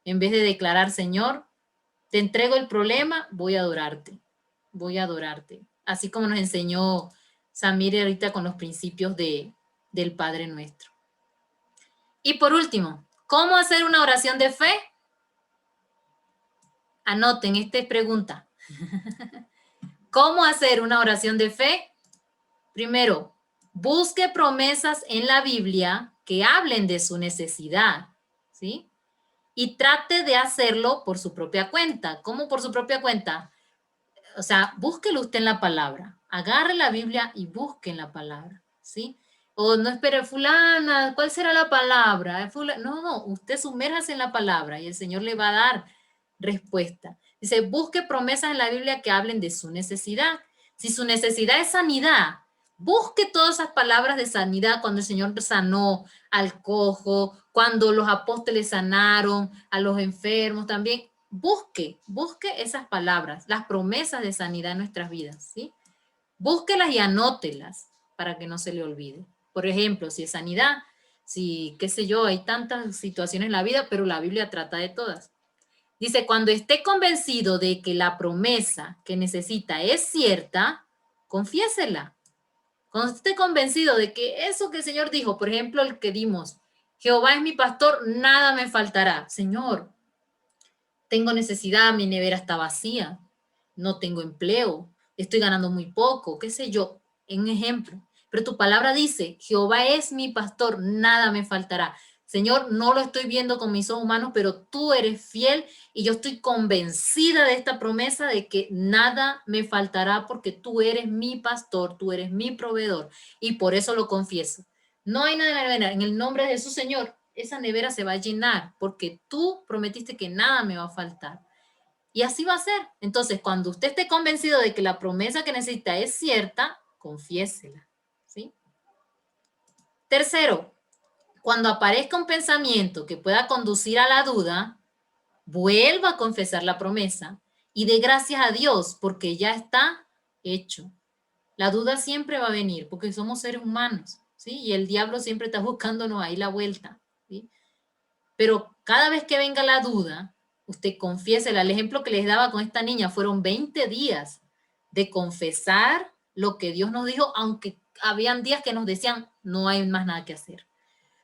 En vez de declarar, Señor, te entrego el problema, voy a adorarte. Así como nos enseñó Samir ahorita con los principios del Padre Nuestro. Y por último, ¿cómo hacer una oración de fe? Anoten, esta es pregunta. ¿Cómo hacer una oración de fe? Primero, busque promesas en la Biblia que hablen de su necesidad, ¿sí? Y trate de hacerlo por su propia cuenta. ¿Cómo por su propia cuenta? O sea, búsquelo usted en la palabra. Agarre la Biblia y busque en la palabra, ¿sí? O no espere, fulana, ¿cuál será la palabra? No, usted sumérjase en la palabra y el Señor le va a dar respuesta. Dice, busque promesas en la Biblia que hablen de su necesidad. Si su necesidad es sanidad, busque todas esas palabras de sanidad cuando el Señor sanó al cojo, cuando los apóstoles sanaron a los enfermos también. Busque esas palabras, las promesas de sanidad en nuestras vidas, ¿sí? Búsquelas y anótelas para que no se le olvide. Por ejemplo, si es sanidad, si, qué sé yo, hay tantas situaciones en la vida, pero la Biblia trata de todas. Dice, cuando esté convencido de que la promesa que necesita es cierta, confiésela. Cuando esté convencido de que eso que el Señor dijo, por ejemplo, el que dimos, Jehová es mi pastor, nada me faltará. Señor, tengo necesidad, mi nevera está vacía, no tengo empleo, estoy ganando muy poco, qué sé yo, en ejemplo. Pero tu palabra dice, Jehová es mi pastor, nada me faltará. Señor, no lo estoy viendo con mis ojos humanos, pero tú eres fiel y yo estoy convencida de esta promesa de que nada me faltará porque tú eres mi pastor, tú eres mi proveedor y por eso lo confieso. No hay nada en la nevera, en el nombre de Jesús, Señor, esa nevera se va a llenar porque tú prometiste que nada me va a faltar. Y así va a ser. Entonces, cuando usted esté convencido de que la promesa que necesita es cierta, confiésela, ¿sí? Tercero, cuando aparezca un pensamiento que pueda conducir a la duda, vuelva a confesar la promesa y dé gracias a Dios porque ya está hecho. La duda siempre va a venir porque somos seres humanos, ¿sí? Y el diablo siempre está buscándonos ahí la vuelta, ¿sí? Pero cada vez que venga la duda, usted confiésela. El ejemplo que les daba con esta niña fueron 20 días de confesar lo que Dios nos dijo, aunque habían días que nos decían, no hay más nada que hacer.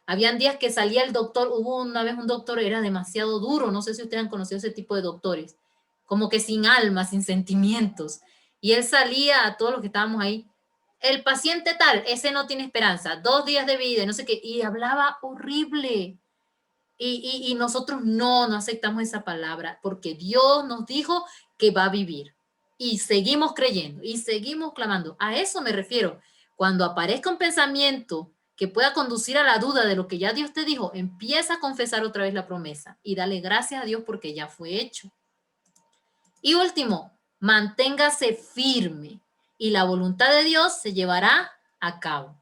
Habían días que salía el doctor, hubo una vez un doctor, era demasiado duro, no sé si ustedes han conocido ese tipo de doctores, como que sin alma, sin sentimientos. Y él salía a todos los que estábamos ahí, el paciente tal, ese no tiene esperanza, 2 días de vida, no sé qué, y hablaba horrible. Y nosotros no aceptamos esa palabra porque Dios nos dijo que va a vivir. Y seguimos creyendo y seguimos clamando. A eso me refiero. Cuando aparezca un pensamiento que pueda conducir a la duda de lo que ya Dios te dijo, empieza a confesar otra vez la promesa y dale gracias a Dios porque ya fue hecho. Y último, manténgase firme y la voluntad de Dios se llevará a cabo.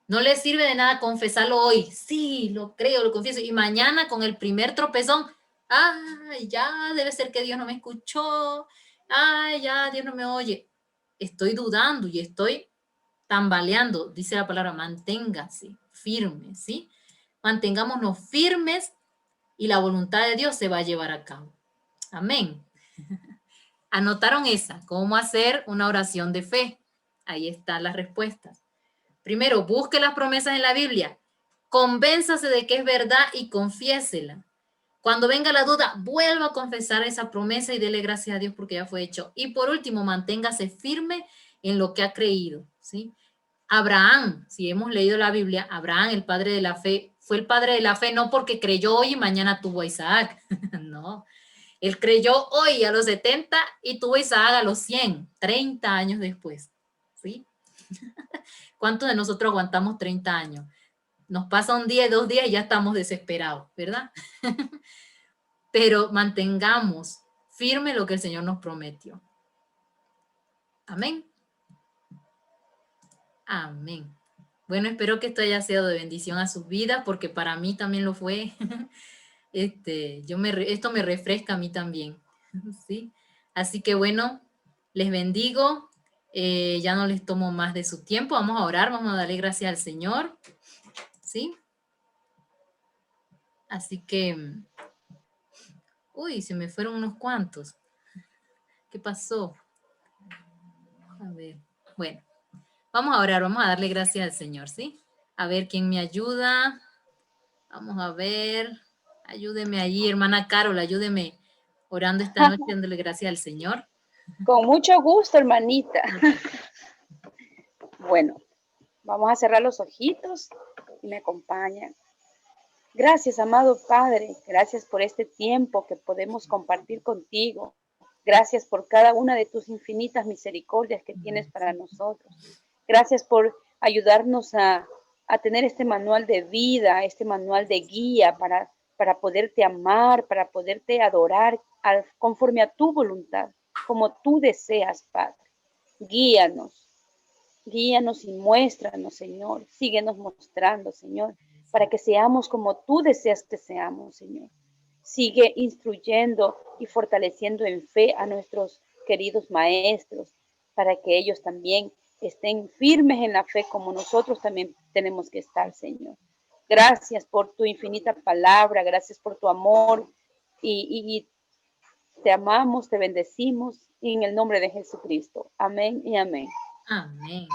No le sirve de nada confesarlo hoy. Sí, lo creo, lo confieso. Y mañana con el primer tropezón, ay, ya debe ser que Dios no me escuchó. Ay, ya Dios no me oye. Estoy dudando y estoy tambaleando. Dice la palabra, manténgase firme, ¿sí? Mantengámonos firmes y la voluntad de Dios se va a llevar a cabo. Amén. Anotaron esa, cómo hacer una oración de fe. Ahí están las respuestas. Primero, busque las promesas en la Biblia. Convénzase de que es verdad y confiésela. Cuando venga la duda, vuelva a confesar esa promesa y dele gracias a Dios porque ya fue hecho. Y por último, manténgase firme en lo que ha creído, ¿sí? Abraham, si hemos leído la Biblia, Abraham, el padre de la fe, fue el padre de la fe no porque creyó hoy y mañana tuvo a Isaac. No, él creyó hoy a los 70 y tuvo a Isaac a los 100, 30 años después, ¿sí? ¿Cuántos de nosotros aguantamos 30 años? Nos pasa un día y 2 días y ya estamos desesperados, ¿verdad? Pero mantengamos firme lo que el Señor nos prometió. Amén. Amén. Bueno, espero que esto haya sido de bendición a sus vidas, porque para mí también lo fue. Esto me refresca a mí también, ¿sí? Así que bueno, les bendigo. Ya no les tomo más de su tiempo. Vamos a orar, vamos a darle gracias al Señor, ¿sí? Así que, uy, se me fueron unos cuantos. ¿Qué pasó? A ver, bueno, vamos a orar, vamos a darle gracias al Señor, ¿sí? A ver quién me ayuda. Vamos a ver, ayúdeme ahí, hermana Carol, ayúdeme orando esta noche, dándole gracias al Señor. Con mucho gusto, hermanita. Bueno, vamos a cerrar los ojitos y me acompañan. Gracias, amado Padre. Gracias por este tiempo que podemos compartir contigo. Gracias por cada una de tus infinitas misericordias que tienes para nosotros. Gracias por ayudarnos a tener este manual de vida, este manual de guía para poderte amar, para poderte adorar conforme a tu voluntad, como tú deseas, Padre. Guíanos y muéstranos, Señor. Síguenos mostrando, Señor, para que seamos como tú deseas que seamos, Señor. Sigue instruyendo y fortaleciendo en fe a nuestros queridos maestros, para que ellos también estén firmes en la fe como nosotros también tenemos que estar, Señor. Gracias por tu infinita palabra, gracias por tu amor y te amamos, te bendecimos en el nombre de Jesucristo. Amén y amén. Amén.